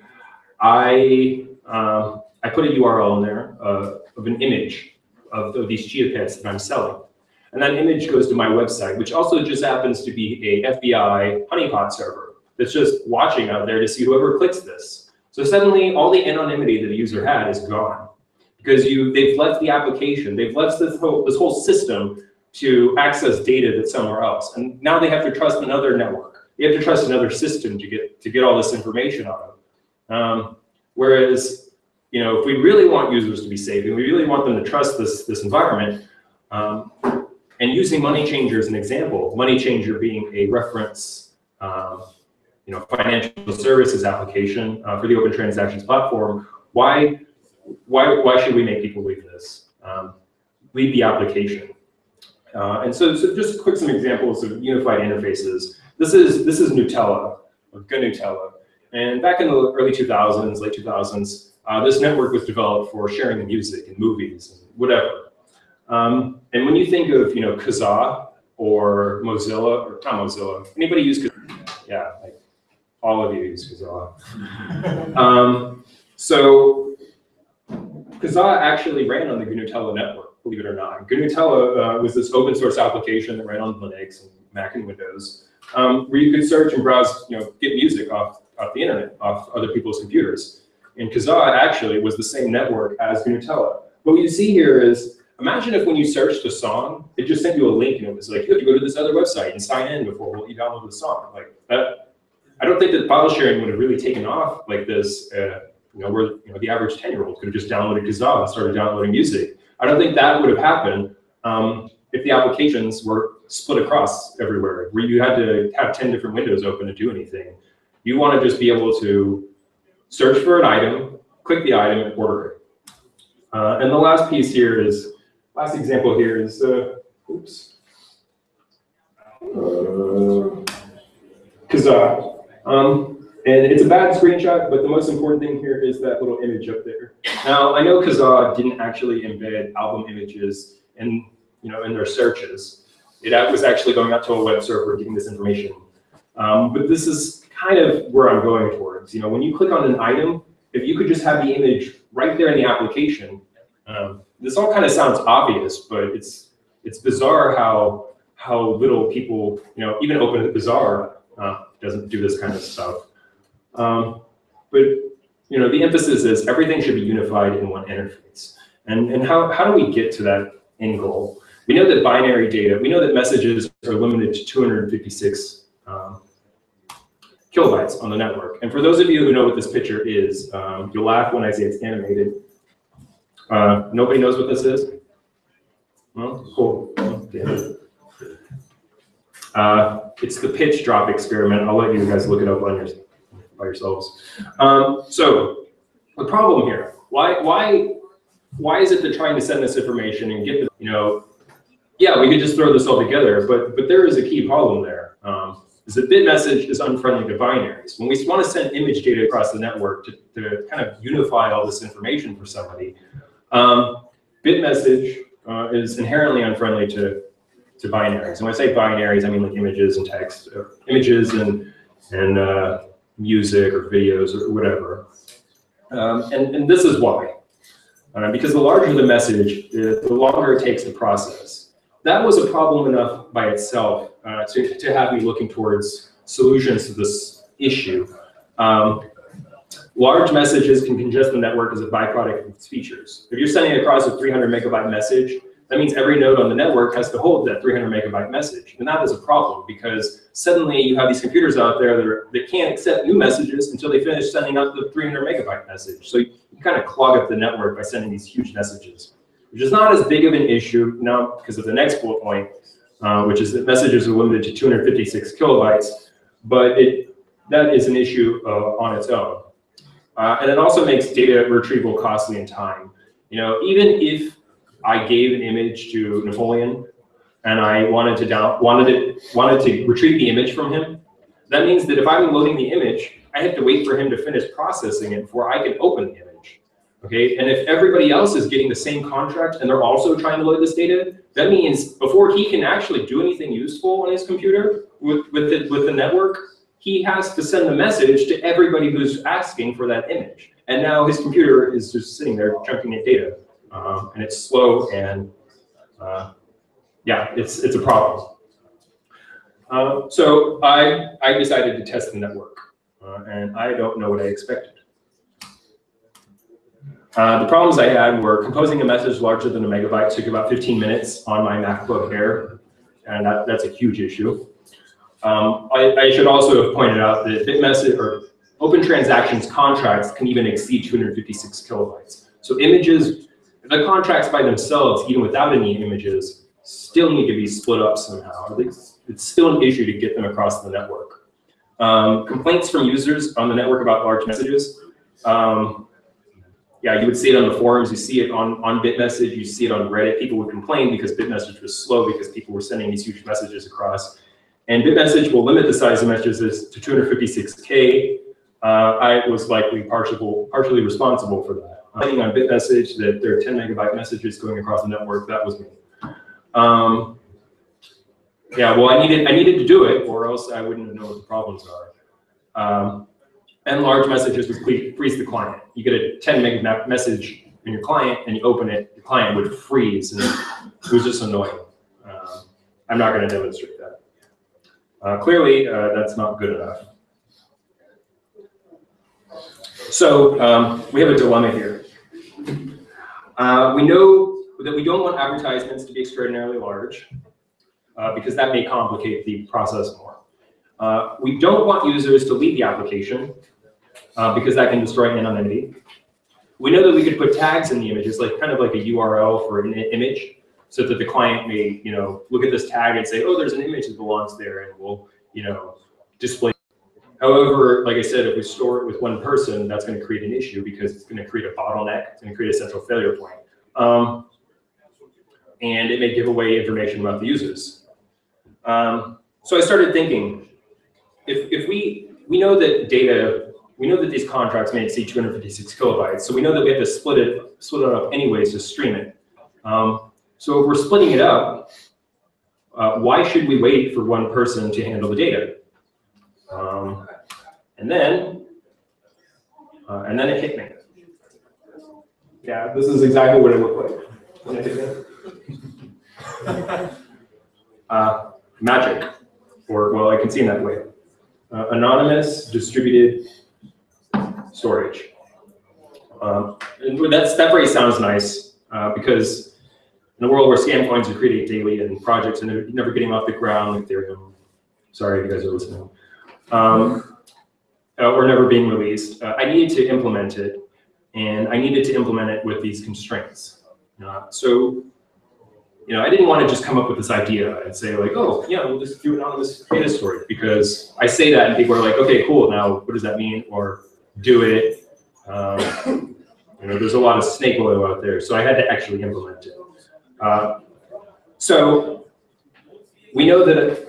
Speaker 1: I put a URL in there of an image of these chia pets that I'm selling. And that image goes to my website, which also just happens to be a FBI honeypot server that's just watching out there to see whoever clicks this. So suddenly all the anonymity that the user had is gone because they've left the application, they've left this whole system to access data that's somewhere else. And now they have to trust another network. They have to trust another system to get all this information out of. Whereas, if we really want users to be safe and we really want them to trust this environment, and using Money Changer as an example, Money Changer being a reference financial services application for the Open Transactions platform, why why should we make people leave this? Leave the application. And so just some examples of unified interfaces. This is Nutella, or GNutella. And back in the early 2000s, late 2000s, this network was developed for sharing music and movies and whatever. And when you think of Kazaa or Mozilla, or not Mozilla, anybody use Kazaa? Yeah, like all of you use Kazaa. So Kazaa actually ran on the GNutella network, believe it or not. GNutella was this open source application that ran on Linux and Mac and Windows, where you could search and browse, get music off the internet, off other people's computers. And Kazaa actually was the same network as GNutella. What you see here is, imagine if when you searched a song, it just sent you a link and it was like, you have to go to this other website and sign in before we'll let you download the song. Like that, I don't think that file sharing would have really taken off like this, where the average 10-year-old could have just downloaded Kazaa and started downloading music. I don't think that would have happened if the applications were split across everywhere, where you had to have 10 different windows open to do anything. You want to just be able to search for an item, click the item, and order it. And the last piece here is, last example here is, Kazaa. And it's a bad screenshot, but the most important thing here is that little image up there. Now, I know Kazaa didn't actually embed album images in their searches. It was actually going out to a web server getting this information. But this is kind of where I'm going towards. When you click on an item, if you could just have the image right there in the application, this all kind of sounds obvious, but it's bizarre how little people, even OpenBazaar doesn't do this kind of stuff. But the emphasis is everything should be unified in one interface. And how do we get to that end goal? We know that binary data, we know that messages are limited to 256 kilobytes on the network. And for those of you who know what this picture is, you'll laugh when I say it's animated. Nobody knows what this is? Well, cool. Okay. It's the pitch drop experiment. I'll let you guys look it up by yourselves. So the problem here, why is it they're trying to send this information and get the, yeah, we could just throw this all together, but there is a key problem there. Is that bitmessage is unfriendly to binaries. When we want to send image data across the network to kind of unify all this information for somebody, bitmessage is inherently unfriendly to binaries. And when I say binaries, I mean like images and text, images and music or videos or whatever. And this is why. Because the larger the message, the longer it takes to process. That was a problem enough by itself to have me looking towards solutions to this issue. Large messages can congest the network as a byproduct of its features. If you're sending across a 300 megabyte message, that means every node on the network has to hold that 300 megabyte message. And that is a problem because suddenly you have these computers out there that can't accept new messages until they finish sending out the 300 megabyte message. So you kind of clog up the network by sending these huge messages, which is not as big of an issue now because of the next bullet point, which is that messages are limited to 256 kilobytes, but that is an issue on its own. And it also makes data retrieval costly in time. Even if I gave an image to Napoleon and I wanted to retrieve the image from him, that means that if I'm loading the image, I have to wait for him to finish processing it before I can open the image. Okay, and if everybody else is getting the same contract and they're also trying to load this data, that means before he can actually do anything useful on his computer with the network, he has to send the message to everybody who's asking for that image. And now his computer is just sitting there chunking in data. And it's slow and yeah, it's a problem. So I decided to test the network and I don't know what I expected. The problems I had were composing a message larger than a megabyte took about 15 minutes on my MacBook Air, and that's a huge issue. I should also have pointed out that bitmessage or open transactions contracts can even exceed 256 kilobytes. So images, the contracts by themselves, even without any images, still need to be split up somehow. It's still an issue to get them across the network. Complaints from users on the network about large messages. yeah, you would see it on the forums, you see it on bitmessage, you see it on Reddit. People would complain because bitmessage was slow because people were sending these huge messages across. And bitmessage will limit the size of messages to 256K. I was likely partially responsible for that. Depending on bitmessage that there are 10 megabyte messages going across the network, that was me. Yeah, well, I needed to do it, or else I wouldn't know what the problems are. And large messages would freeze the client. You get a 10 meg message in your client, and you open it, your client would freeze, and it was just annoying. I'm not going to demonstrate that. Clearly, that's not good enough. So we have a dilemma here. We know that we don't want advertisements to be extraordinarily large because that may complicate the process more. We don't want users to leave the application because that can destroy anonymity. We know that we could put tags in the images, like kind of like a URL for an image, so that the client may, look at this tag and say, oh, there's an image that belongs there, and we'll, display. However, like I said, if we store it with one person, that's going to create an issue because it's going to create a bottleneck. It's going to create a central failure point. And it may give away information about the users. So I started thinking, if we know that data, we know that these contracts may exceed 256 kilobytes, so we know that we have to split it up anyways to stream it. So if we're splitting it up, why should we wait for one person to handle the data? And then it hit me. Yeah, this is exactly what it looked like when it hit me. Magic, or well, I can see in that way. Anonymous distributed storage. And that phrase sounds nice because in a world where scam coins are created daily and projects are never getting off the ground, like Ethereum. Sorry if you guys are listening. Or never being released. I needed to implement it, and I needed to implement it with these constraints. So, I didn't want to just come up with this idea and say like, oh, yeah, we'll just do anonymous data storage, because I say that and people are like, okay, cool. Now, what does that mean? Or do it. There's a lot of snake oil out there, so I had to actually implement it. So we know that,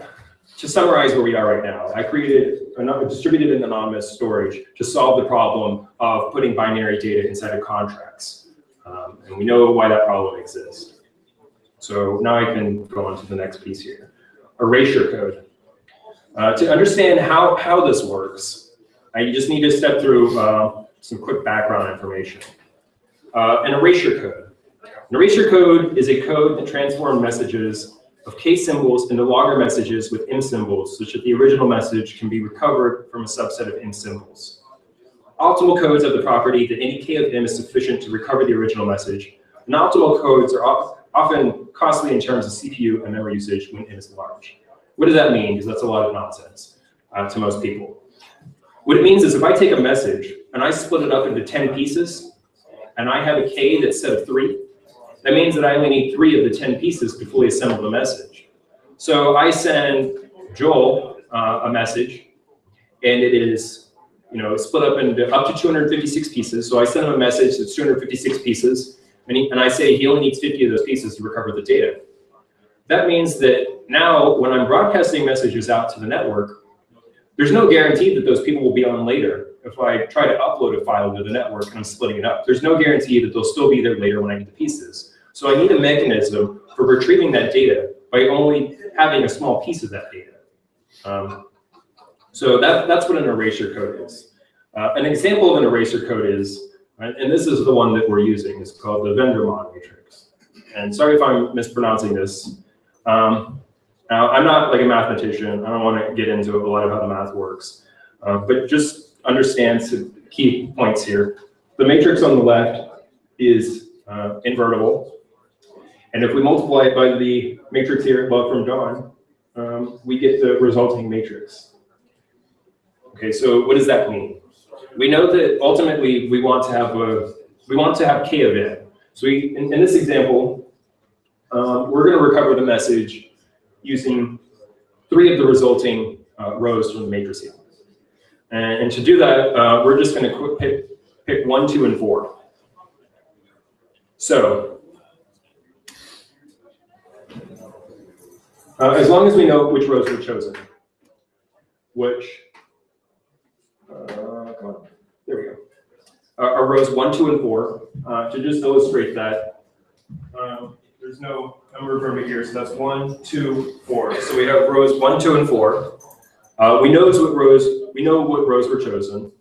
Speaker 1: to summarize where we are right now, I created a distributed and anonymous storage to solve the problem of putting binary data inside of contracts. And we know why that problem exists. So now I can go on to the next piece here. Erasure Code. To understand how this works, I just need to step through some quick background information. An erasure code. An erasure code is a code that transforms messages of case symbols into logger messages with IM symbols, such that the original message can be recovered from a subset of IM symbols. Optimal codes have the property that any K of IM is sufficient to recover the original message, and optimal codes are often costly in terms of CPU and memory usage when IM is large. What does that mean? Because that's a lot of nonsense to most people. What it means is if I take a message and I split it up into 10 pieces, and I have a K that's set of 3, that means that I only need 3 of the 10 pieces to fully assemble the message. So I send Joel a message, and it is, split up into up to 256 pieces. So I send him a message that's 256 pieces, and I say he only needs 50 of those pieces to recover the data. That means that now, when I'm broadcasting messages out to the network, there's no guarantee that those people will be on later. If I try to upload a file to the network and I'm splitting it up, there's no guarantee that they'll still be there later when I get the pieces. So I need a mechanism for retrieving that data by only having a small piece of that data. So that's what an erasure code is. An example of an erasure code is, and this is the one that we're using, it's called the vendor-mon matrix. And sorry if I'm mispronouncing this. Now, I'm not like a mathematician. I don't want to get into a lot of how the math works. But just understand some key points here. The matrix on the left is invertible. And if we multiply it by the matrix here above from John, we get the resulting matrix. Okay, so what does that mean? We know that ultimately we want to have K of n. So in this example, we're going to recover the message using 3 of the resulting rows from the matrix here. And to do that, we're just going to pick 1, 2, and 4. So as long as we know which rows were chosen, which, come on, there we go, are rows 1, 2, and 4. To just illustrate that, there's no number from here, so that's 1, 2, 4. So we have rows 1, 2, and 4. We know what rows were chosen.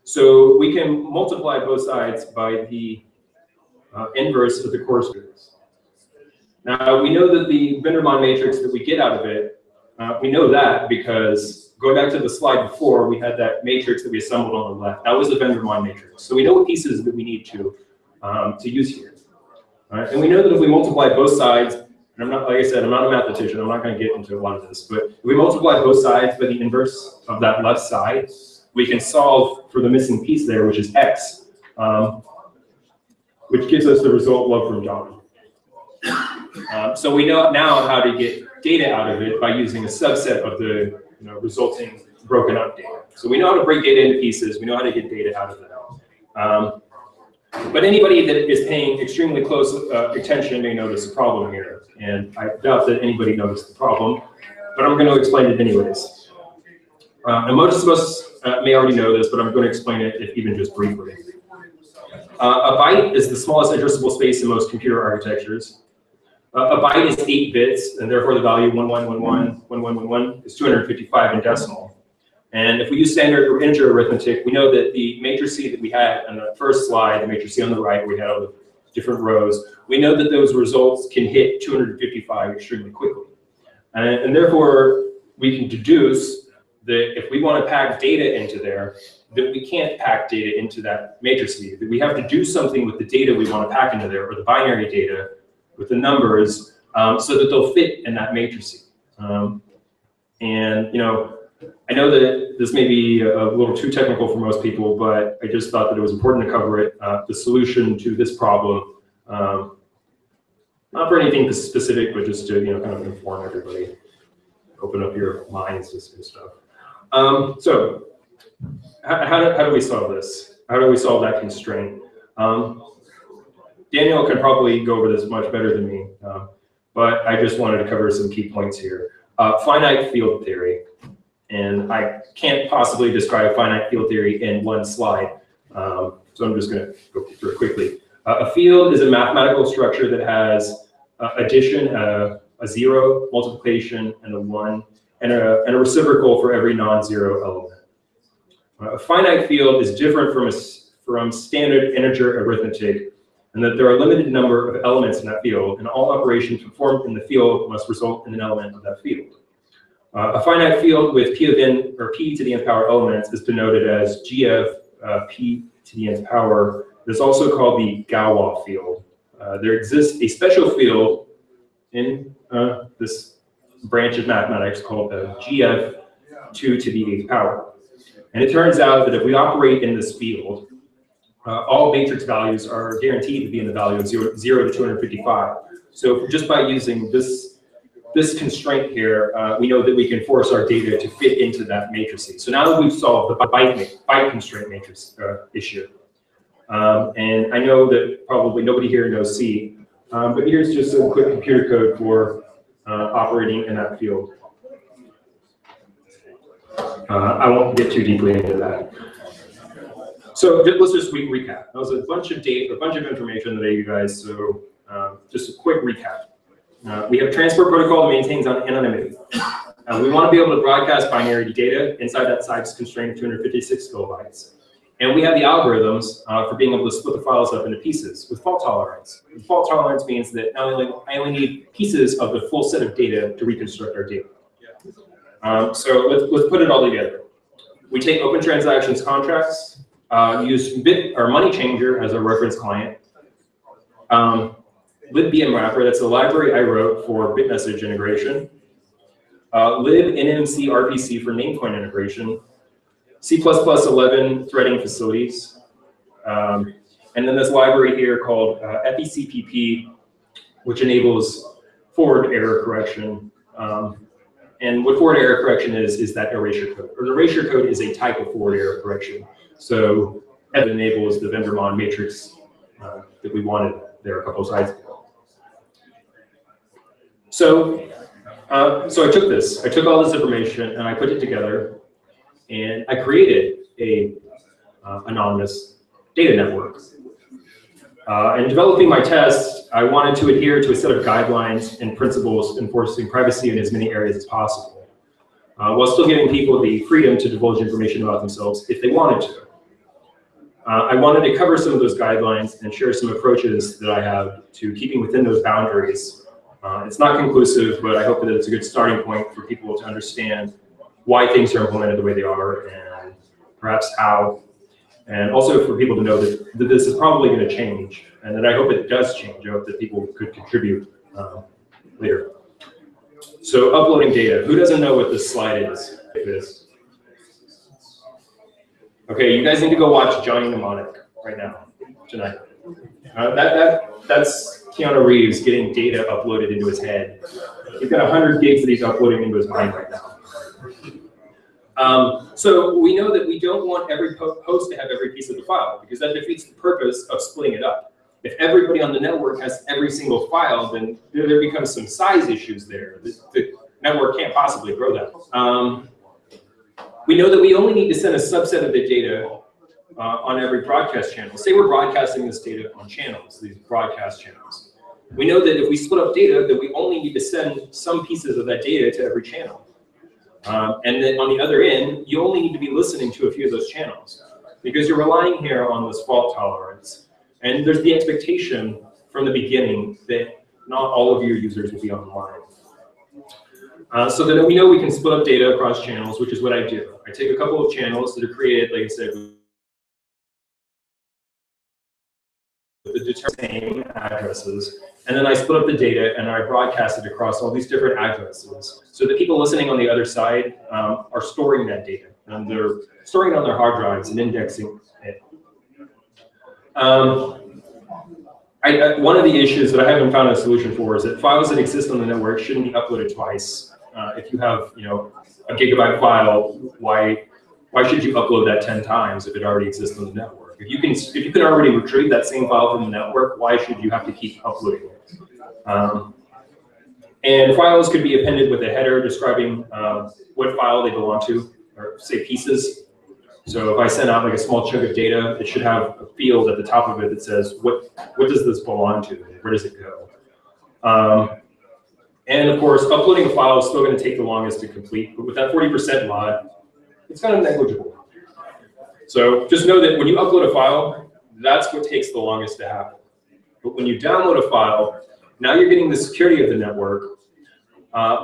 Speaker 1: So we can multiply both sides by the inverse of the corresponding. Now we know that the Vendermon matrix that we get out of it, we know that because going back to the slide before, we had that matrix that we assembled on the left. That was the Vendermon matrix. So we know what pieces that we need to use here. And we know that if we multiply both sides, and I'm not, like I said, I'm not a mathematician, I'm not going to get into a lot of this, but if we multiply both sides by the inverse of that left side, we can solve for the missing piece there, which is x, which gives us the result love from Don. So we know now how to get data out of it by using a subset of the resulting broken up data. So we know how to break data into pieces, we know how to get data out of it. But anybody that is paying extremely close attention may notice a problem here. And I doubt that anybody noticed the problem, but I'm going to explain it anyways. And most of us may already know this, but I'm going to explain it if even just briefly. A byte is the smallest addressable space in most computer architectures. A byte is 8 bits, and therefore the value 11111111 is 255 in decimal. And if we use standard or integer arithmetic, we know that the matrix that we had on the first slide, the matrix on the right, we had all the different rows. We know that those results can hit 255 extremely quickly. And therefore, we can deduce that if we want to pack data into there, that we can't pack data into that matrix. That we have to do something with the data we want to pack into there, or the binary data with the numbers, so that they'll fit in that matrix. And I know that this may be a little too technical for most people, but I just thought that it was important to cover it. The solution to this problem, not for anything specific, but just to kind of inform everybody, open up your minds to some stuff. So how do we solve this? How do we solve that constraint? Daniel can probably go over this much better than me, but I just wanted to cover some key points here. Finite field theory. And I can't possibly describe finite field theory in one slide, so I'm just going to go through it quickly. A field is a mathematical structure that has addition, a 0, multiplication, and a 1, and a reciprocal for every non-zero element. A finite field is different from standard integer arithmetic, and that there are a limited number of elements in that field, and all operations performed in the field must result in an element of that field. A finite field with p of n, or p to the nth power elements, is denoted as gf p to the nth power. It's also called the Galois field. There exists a special field in this branch of mathematics called gf 2 to the 8th power. And it turns out that if we operate in this field, all matrix values are guaranteed to be in the value of 0 to 255. So just by using this constraint here, we know that we can force our data to fit into that matrix. So now that we've solved the byte constraint matrix issue, and I know that probably nobody here knows C, but here's just a quick computer code for operating in that field. I won't get too deeply into that. So let's just recap. That was a bunch of data, a bunch of information that I gave you guys. So just a quick recap. We have a transport protocol that maintains anonymity. We want to be able to broadcast binary data inside that size constraint of 256 kilobytes. And we have the algorithms for being able to split the files up into pieces with fault tolerance. And fault tolerance means that I only need pieces of the full set of data to reconstruct our data. So let's put it all together. We take open transactions contracts, use money changer as a reference client. LibBM wrapper, that's the library I wrote for bitmessage integration. libnmc RPC for namecoin integration. C++ 11 threading facilities. And then this library here called FECPP, which enables forward error correction. And what forward error correction is that erasure code. Or the erasure code is a type of forward error correction. So it enables the Vendermon matrix that we wanted. there a couple of slides ago. So I took all this information and I put it together, and I created a anonymous data network. In developing my test, I wanted to adhere to a set of guidelines and principles enforcing privacy in as many areas as possible, while still giving people the freedom to divulge information about themselves if they wanted to. I wanted to cover some of those guidelines and share some approaches that I have to keeping within those boundaries. It's not conclusive, but I hope that it's a good starting point for people to understand why things are implemented the way they are and perhaps how. And also for people to know that this is probably going to change, and that I hope it does change. I hope that people could contribute later. So uploading data. Who doesn't know what this slide is? Okay, you guys need to go watch Johnny Mnemonic right now, tonight. That's Keanu Reeves getting data uploaded into his head. He's got 100 gigs that he's uploading into his mind right now. So we know that we don't want every host to have every piece of the file, because that defeats the purpose of splitting it up. If everybody on the network has every single file, then there becomes some size issues there. The network can't possibly grow that. We know that we only need to send a subset of the data on every broadcast channel. Say we're broadcasting this data on channels, these broadcast channels. We know that if we split up data, that we only need to send some pieces of that data to every channel. And then on the other end, you only need to be listening to a few of those channels, because you're relying here on this fault tolerance. And there's the expectation from the beginning that not all of your users will be online. So that we know we can split up data across channels, which is what I do. I take a couple of channels that are created, like I said, with the same addresses, and then I split up the data and I broadcast it across all these different addresses, so that people listening on the other side are storing that data, and they're storing it on their hard drives and indexing it. One of the issues that I haven't found a solution for is that files that exist on the network shouldn't be uploaded twice. If you have, a gigabyte file, why should you upload that 10 times if it already exists on the network? If you can already retrieve that same file from the network, why should you have to keep uploading it? And files could be appended with a header describing what file they belong to, or say pieces. So if I send out like a small chunk of data, it should have a field at the top of it that says what does this belong to, where does it go? And of course, uploading a file is still going to take the longest to complete, but with that 40% mod, it's kind of negligible. So just know that when you upload a file, that's what takes the longest to happen. But when you download a file, now you're getting the security of the network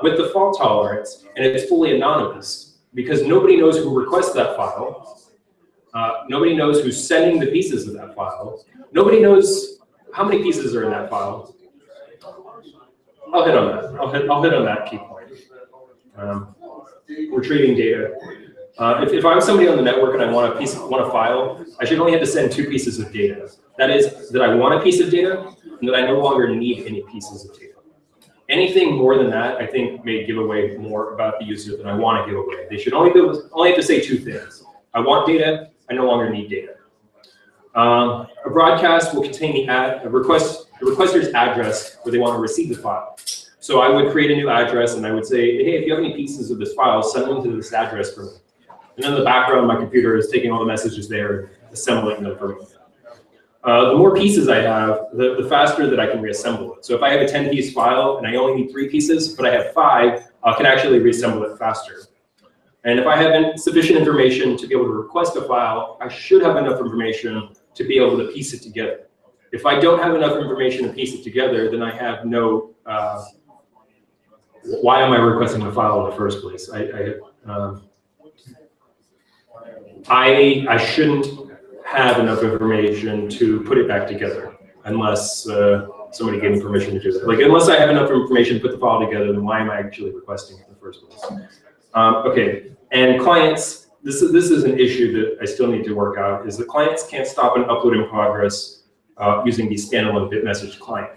Speaker 1: with the fault tolerance, and it's fully anonymous, because nobody knows who requests that file. Nobody knows who's sending the pieces of that file. Nobody knows how many pieces are in that file. I'll hit on that. I'll hit on that key point. Retrieving data. If I'm somebody on the network and I want a file, I should only have to send 2 pieces of data. That is, that I want a piece of data, and that I no longer need any pieces of data. Anything more than that, I think, may give away more about the user than I want to give away. They should only have to say 2 things. I want data. I no longer need data. A broadcast will contain the requester's address where they want to receive the file. So I would create a new address, and I would say, hey, if you have any pieces of this file, send them to this address for me. And then in the background, my computer is taking all the messages there and assembling them for me. The more pieces I have, the faster that I can reassemble it. So if I have a 10-piece file and I only need 3 pieces, but I have 5, I can actually reassemble it faster. And if I have sufficient information to be able to request a file, I should have enough information to be able to piece it together. If I don't have enough information to piece it together, then I have no, why am I requesting the file in the first place? I shouldn't have enough information to put it back together unless somebody gave me permission to do that. Like, unless I have enough information to put the file together, then why am I actually requesting it in the first place? Okay, and clients, this is an issue that I still need to work out, is that clients can't stop an upload in progress using the standalone bitmessage client.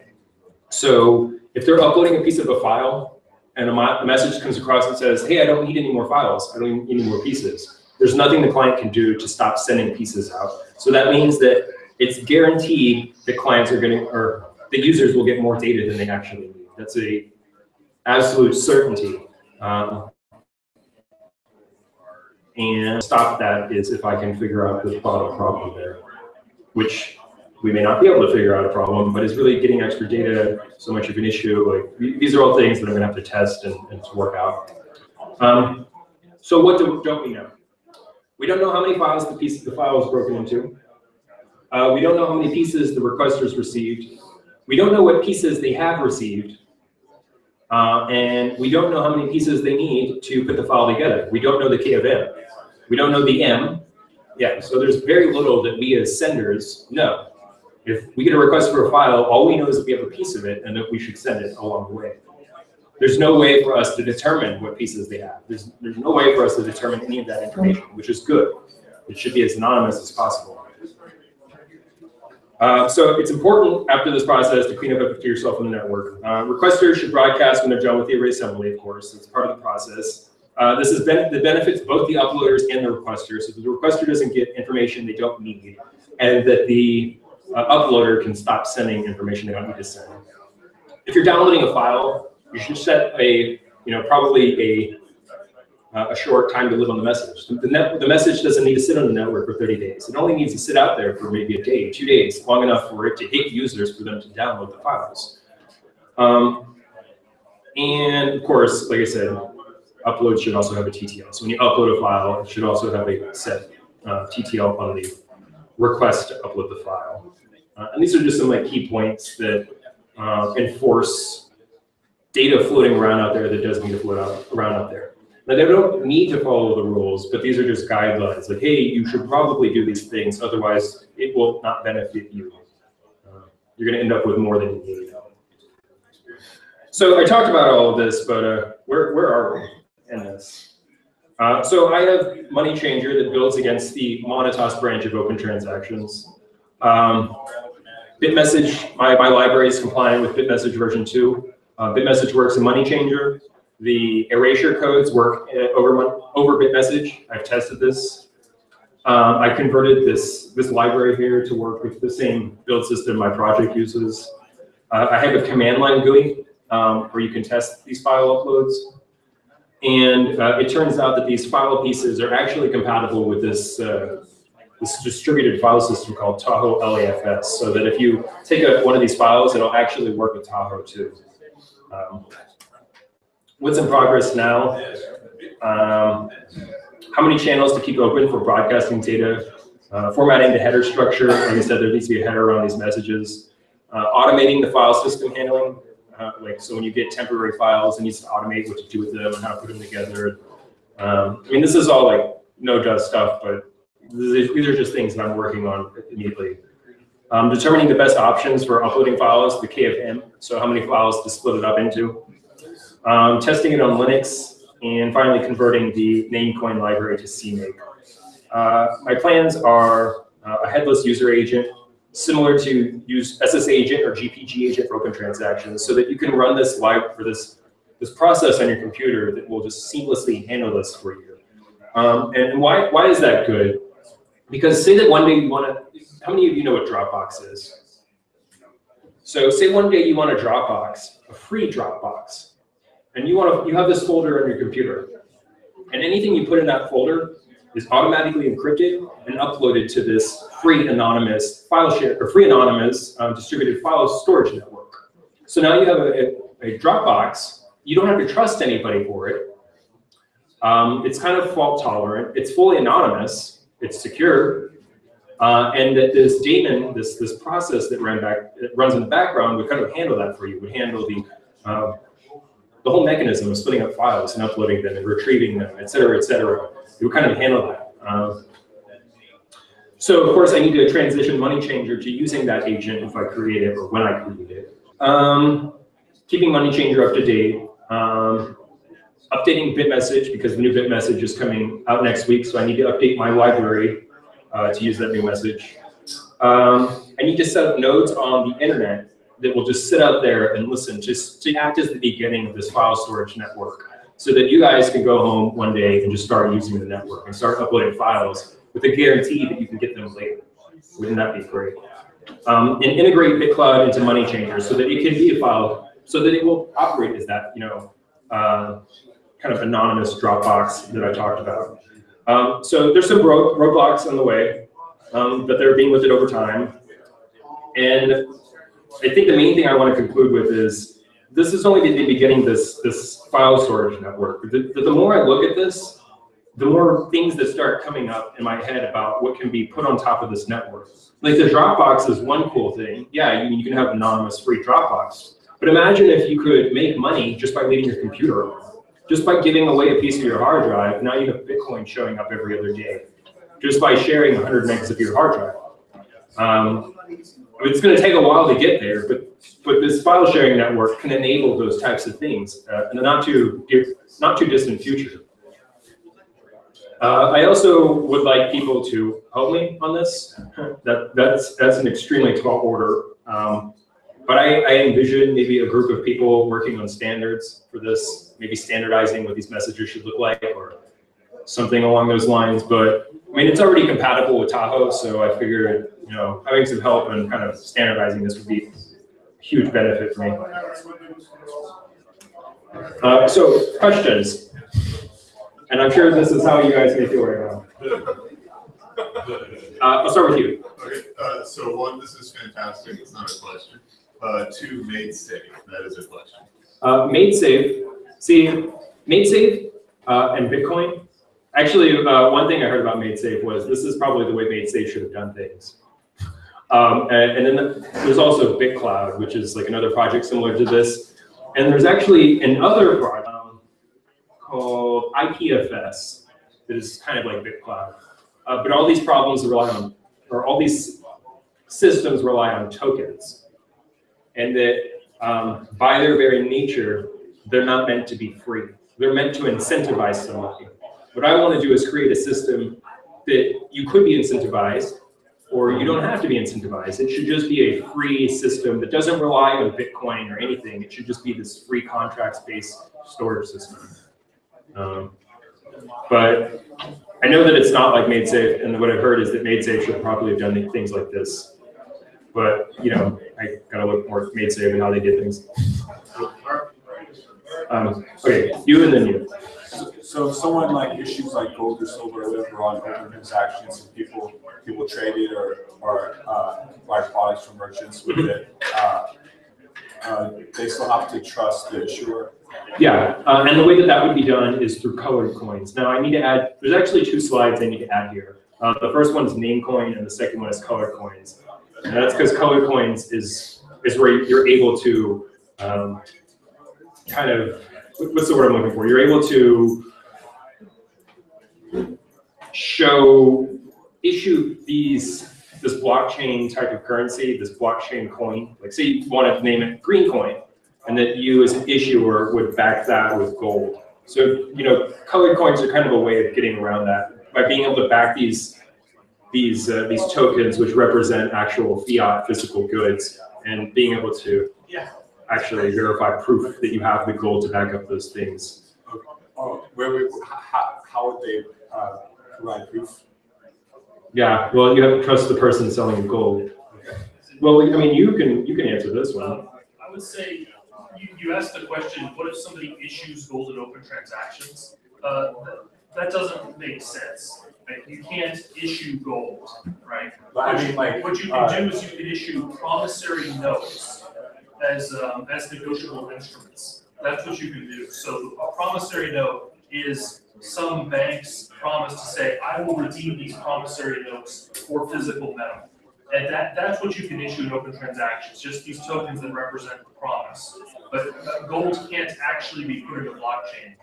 Speaker 1: So if they're uploading a piece of a file and a message comes across that says, hey, I don't need any more files, I don't need any more pieces, there's nothing the client can do to stop sending pieces out. So that means that it's guaranteed that clients are getting, or the users will get more data than they actually need. That's a absolute certainty. And stop that is if I can figure out the bottom problem there, which we may not be able to figure out a problem, but is really getting extra data so much of an issue. Like these are all things that I'm gonna have to test and to work out. So what don't we know? We don't know how many files the file is broken into. We don't know how many pieces the requesters received. We don't know what pieces they have received. And we don't know how many pieces they need to put the file together. We don't know the K of M. We don't know the M. Yeah, so there's very little that we as senders know. If we get a request for a file, all we know is that we have a piece of it and that we should send it along the way. There's no way for us to determine what pieces they have. There's no way for us to determine any of that information, which is good. It should be as anonymous as possible. So it's important after this process to clean up after yourself in the network. Requesters should broadcast when they're done with the array assembly, of course. It's part of the process. This is the benefits both the uploaders and the requesters. So the requester doesn't get information they don't need, and that the uploader can stop sending information they don't need to send. If you're downloading a file, you should set a, probably a short time to live on the message. The message doesn't need to sit on the network for 30 days. It only needs to sit out there for maybe a day, 2 days, long enough for it to hit users for them to download the files. And of course, like I said, upload should also have a TTL. So when you upload a file, it should also have a set TTL on the request to upload the file. And these are just some key points that enforce data floating around out there that does need to float around out there. Now, they don't need to follow the rules, but these are just guidelines. Like, hey, you should probably do these things, otherwise it will not benefit you. You're going to end up with more than you need. So I talked about all of this, but where are we in this? So I have Money Changer that builds against the Monotos branch of open transactions. BitMessage, my library is compliant with BitMessage version 2. BitMessage works in Money Changer. The Erasure codes work over BitMessage. I've tested this. I converted this library here to work with the same build system my project uses. I have a command line GUI where you can test these file uploads. And it turns out that these file pieces are actually compatible with this distributed file system called Tahoe LAFS, so that if you take one of these files, it'll actually work with Tahoe too. What's in progress now? How many channels to keep open for broadcasting data? Formatting the header structure. Like I said, there needs to be a header around these messages. Automating the file system handling. So when you get temporary files, it needs to automate what to do with them and how to put them together. I mean, this is all no-dust stuff, but these are just things that I'm working on immediately. Determining the best options for uploading files, the K of M, so how many files to split it up into. Testing it on Linux, and finally converting the Namecoin library to CMake. My plans are a headless user agent, similar to use SS agent or GPG agent for open transactions, so that you can run this this process on your computer that will just seamlessly handle this for you. And why is that good? Because say that one day you want to, how many of you know what Dropbox is? So say one day you want a Dropbox, a free Dropbox, and you have this folder on your computer, and anything you put in that folder is automatically encrypted and uploaded to this free anonymous distributed file storage network. So now you have a Dropbox. You don't have to trust anybody for it. It's kind of fault tolerant. It's fully anonymous. It's secure. And that this daemon, this process that runs in the background would kind of handle that for you. Would handle the whole mechanism of splitting up files and uploading them and retrieving them, et cetera, et cetera. It would kind of handle that. So of course I need to transition Money Changer to using that agent if I create it or when I create it. Keeping Money Changer up to date. Updating BitMessage because the new BitMessage is coming out next week, so I need to update my library to use that new message. I need to set up nodes on the internet that will just sit out there and listen, just to act as the beginning of this file storage network, so that you guys can go home one day and just start using the network and start uploading files with a guarantee that you can get them later. Wouldn't that be great? and integrate BitCloud into money changers so that it can be a file, so that it will operate as that, kind of anonymous Dropbox that I talked about. So there's some roadblocks on the way, but they're being lifted over time. And I think the main thing I want to conclude with is this is only the beginning, this file storage network. The more I look at this, the more things that start coming up in my head about what can be put on top of this network. Like the Dropbox is one cool thing. Yeah, you can have anonymous free Dropbox. But imagine if you could make money just by leaving your computer on. Just by giving away a piece of your hard drive, now you have Bitcoin showing up every other day. Just by sharing 100 megs of your hard drive. It's going to take a while to get there, but this file sharing network can enable those types of things in the not too distant future. I also would like people to help me on this. That's an extremely tall order. But I envision maybe a group of people working on standards for this, maybe standardizing what these messages should look like or something along those lines. But I mean, it's already compatible with Tahoe, so I figured, having some help and kind of standardizing this would be a huge benefit for me. So questions, and I'm sure this is how you guys may feel right now. I'll start with you.
Speaker 5: Okay, so one, this is fantastic. It's not a question. Two, made safe. That is a question.
Speaker 1: Made safe. See, made safe and Bitcoin. Actually, one thing I heard about made safe was this is probably the way made safe should have done things. And then there's also BitCloud, which is like another project similar to this. And there's actually another project called IPFS that is kind of like BitCloud. But all these problems rely on, or all these systems rely on tokens. And that by their very nature, they're not meant to be free. They're meant to incentivize somebody. What I want to do is create a system that you could be incentivized, or you don't have to be incentivized. It should just be a free system that doesn't rely on Bitcoin or anything. It should just be this free contracts-based storage system. But I know that it's not like MadeSafe, and what I've heard is that MadeSafe should probably have done things like this. But I gotta look more at MadeSafe and how they did things. Okay, you and then you.
Speaker 6: So if someone like issues like gold or silver or whatever on open transactions, and people trade it or buy products from merchants with it, they still have to trust the issuer.
Speaker 1: Yeah, and the way that would be done is through colored coins. Now I need to add. There's actually 2 slides I need to add here. The first one is Namecoin, and the second one is colored coins. And that's because colored coins is where you're able to kind of, what's the word I'm looking for? You're able to issue this blockchain type of currency, this blockchain coin. Like say you want to name it green coin, and that you as an issuer would back that with gold. So colored coins are kind of a way of getting around that by being able to back these tokens which represent actual fiat physical goods, and being able to actually verify proof that you have the gold to back up those things.
Speaker 6: Okay. Oh, how would they provide proof?
Speaker 1: Yeah, well, you have to trust the person selling you gold. Okay. Well, I mean, you can answer this one.
Speaker 2: I would say you asked the question: what if somebody issues gold in open transactions? That doesn't make sense. Right? You can't issue gold, right?
Speaker 6: But I mean, like,
Speaker 2: what you can do is you can issue promissory notes as negotiable instruments. That's what you can do. So a promissory note is some bank's promise to say, I will redeem these promissory notes for physical metal. And that's what you can issue in open transactions, just these tokens that represent the promise. But gold can't actually be put in the blockchain.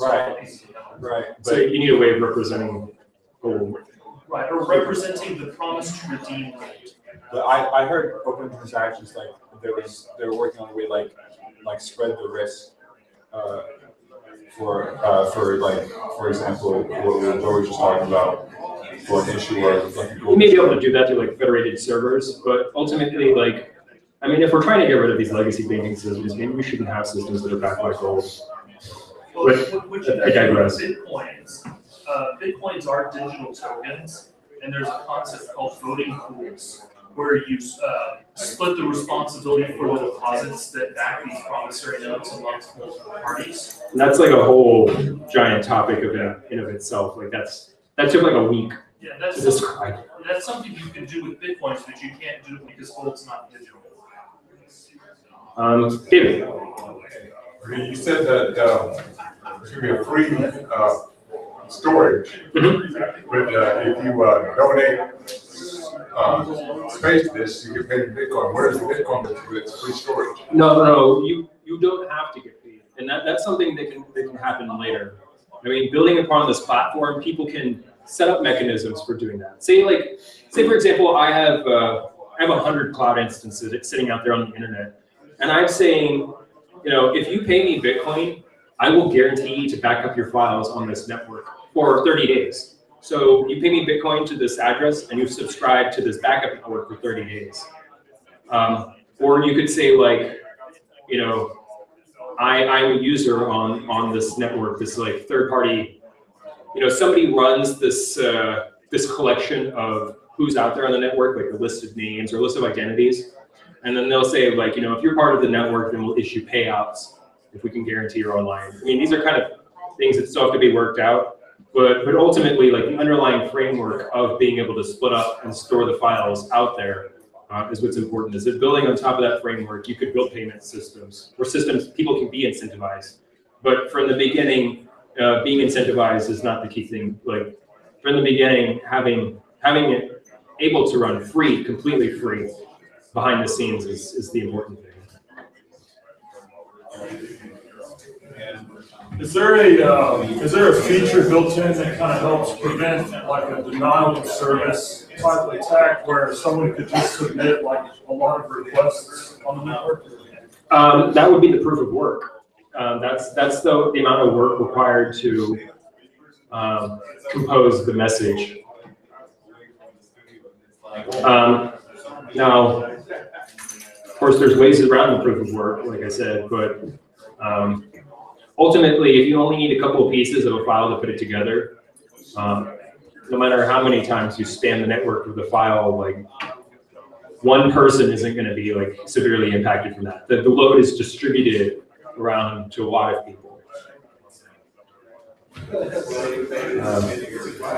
Speaker 6: Right.
Speaker 1: So you need a way of representing gold.
Speaker 2: Right, or representing the promise to redeem gold.
Speaker 6: But I heard open transactions, like they were working on a way like spread the risk for example what we were just talking about for an issuer.
Speaker 1: You may be able to do that through like federated servers, but ultimately, like, I mean, if we're trying to get rid of these legacy banking systems, maybe we shouldn't have systems that are backed by gold.
Speaker 2: Well,
Speaker 1: But I digress.
Speaker 2: Bitcoins are digital tokens, and there's a concept called voting pools, where you split the responsibility for the deposits that back these promissory notes amongst multiple parties.
Speaker 1: And that's like a whole giant topic of in of itself. Like that took like a week to describe.
Speaker 2: That's something you can do with Bitcoins, but you can't do it because gold's not digital.
Speaker 1: David.
Speaker 4: You said that there's going to be a free storage, but if you donate space to this, you get paid in Bitcoin. Where's the Bitcoin with its free storage?
Speaker 1: No, you don't have to get paid, and that's something that can happen later. I mean, building upon this platform, people can set up mechanisms for doing that. Say for example, I have 100 cloud instances sitting out there on the internet, and I'm saying, if you pay me Bitcoin, I will guarantee you to back up your files on this network for 30 days. So you pay me Bitcoin to this address, and you subscribe to this backup network for 30 days. Or you could say like, I'm a user on this network, this like third party, somebody runs this this collection of who's out there on the network, like a list of names or a list of identities. And then they'll say like, if you're part of the network, then we'll issue payouts if we can guarantee you're online. I mean, these are kind of things that still have to be worked out, but ultimately like the underlying framework of being able to split up and store the files out there is what's important. Is that building on top of that framework, you could build payment systems or systems people can be incentivized. But from the beginning, being incentivized is not the key thing. Like from the beginning, having it able to run free, completely free, behind the scenes is the important thing.
Speaker 7: Is there a feature built in that kind of helps prevent like a denial of service type attack where someone could just submit like a lot of requests on the network?
Speaker 1: That would be the proof of work. That's the amount of work required to compose the message. Now, of course, there's ways around the proof of work, like I said, but ultimately, if you only need a couple of pieces of a file to put it together, no matter how many times you span the network of the file, like one person isn't going to be like severely impacted from that. The load is distributed around to a lot of people.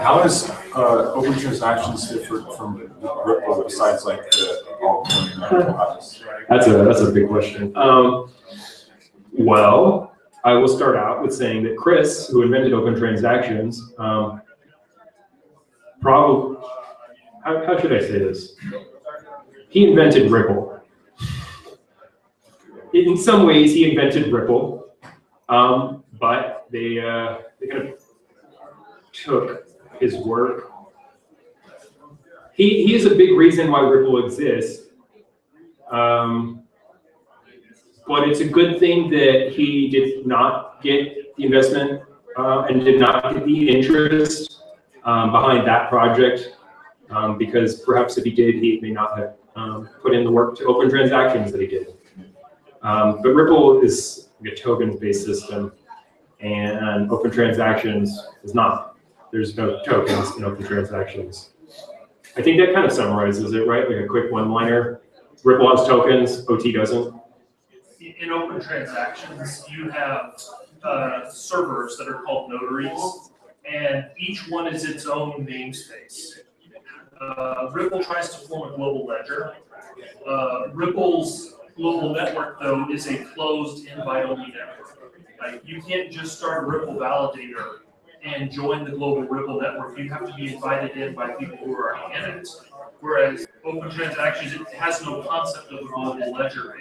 Speaker 6: How is open transactions different from Ripple besides like the altcoin?
Speaker 1: That's a big question. Well, I will start out with saying that Chris, who invented open transactions, probably, how should I say this? He invented Ripple. In some ways, he invented Ripple, but they kind of took his work. He is a big reason why Ripple exists, but it's a good thing that he did not get the investment and did not get the interest behind that project, because perhaps if he did, he may not have put in the work to open transactions that he did. But Ripple is a token-based system, and open transactions is not. There's no tokens in open transactions. I think that kind of summarizes it, right? Like a quick one-liner. Ripple has tokens, OT doesn't.
Speaker 2: In open transactions, you have servers that are called notaries, and each one is its own namespace. Ripple tries to form a global ledger. Ripple's global network, though, is a closed invite-only network. Like, you can't just start a Ripple validator and join the global Ripple network. You have to be invited in by people who are already in it. Whereas open transactions, it has no concept of a global ledger.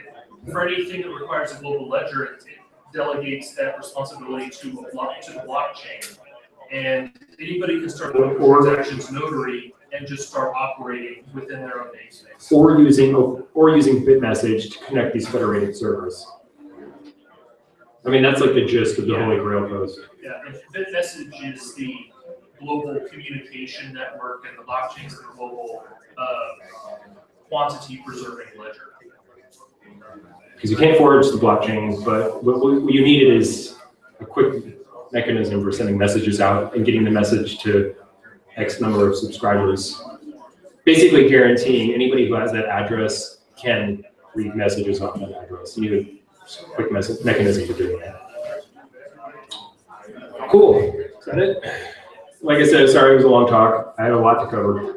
Speaker 2: For anything that requires a global ledger, it delegates that responsibility to the blockchain. And anybody can start an open transactions notary and just start operating within their own namespace.
Speaker 1: Or using BitMessage to connect these federated servers. I mean, that's like the gist of the Holy Grail post.
Speaker 2: Yeah, and BitMessage is the global communication network, and the blockchain is the global quantity preserving ledger.
Speaker 1: Because you can't forge the blockchain, but what you need is a quick mechanism for sending messages out and getting the message to X number of subscribers. basically guaranteeing anybody who has that address can read messages off that address. You need a quick mechanism for doing that. Cool. Is that it? Like I said, sorry it was a long talk. I had a lot to cover.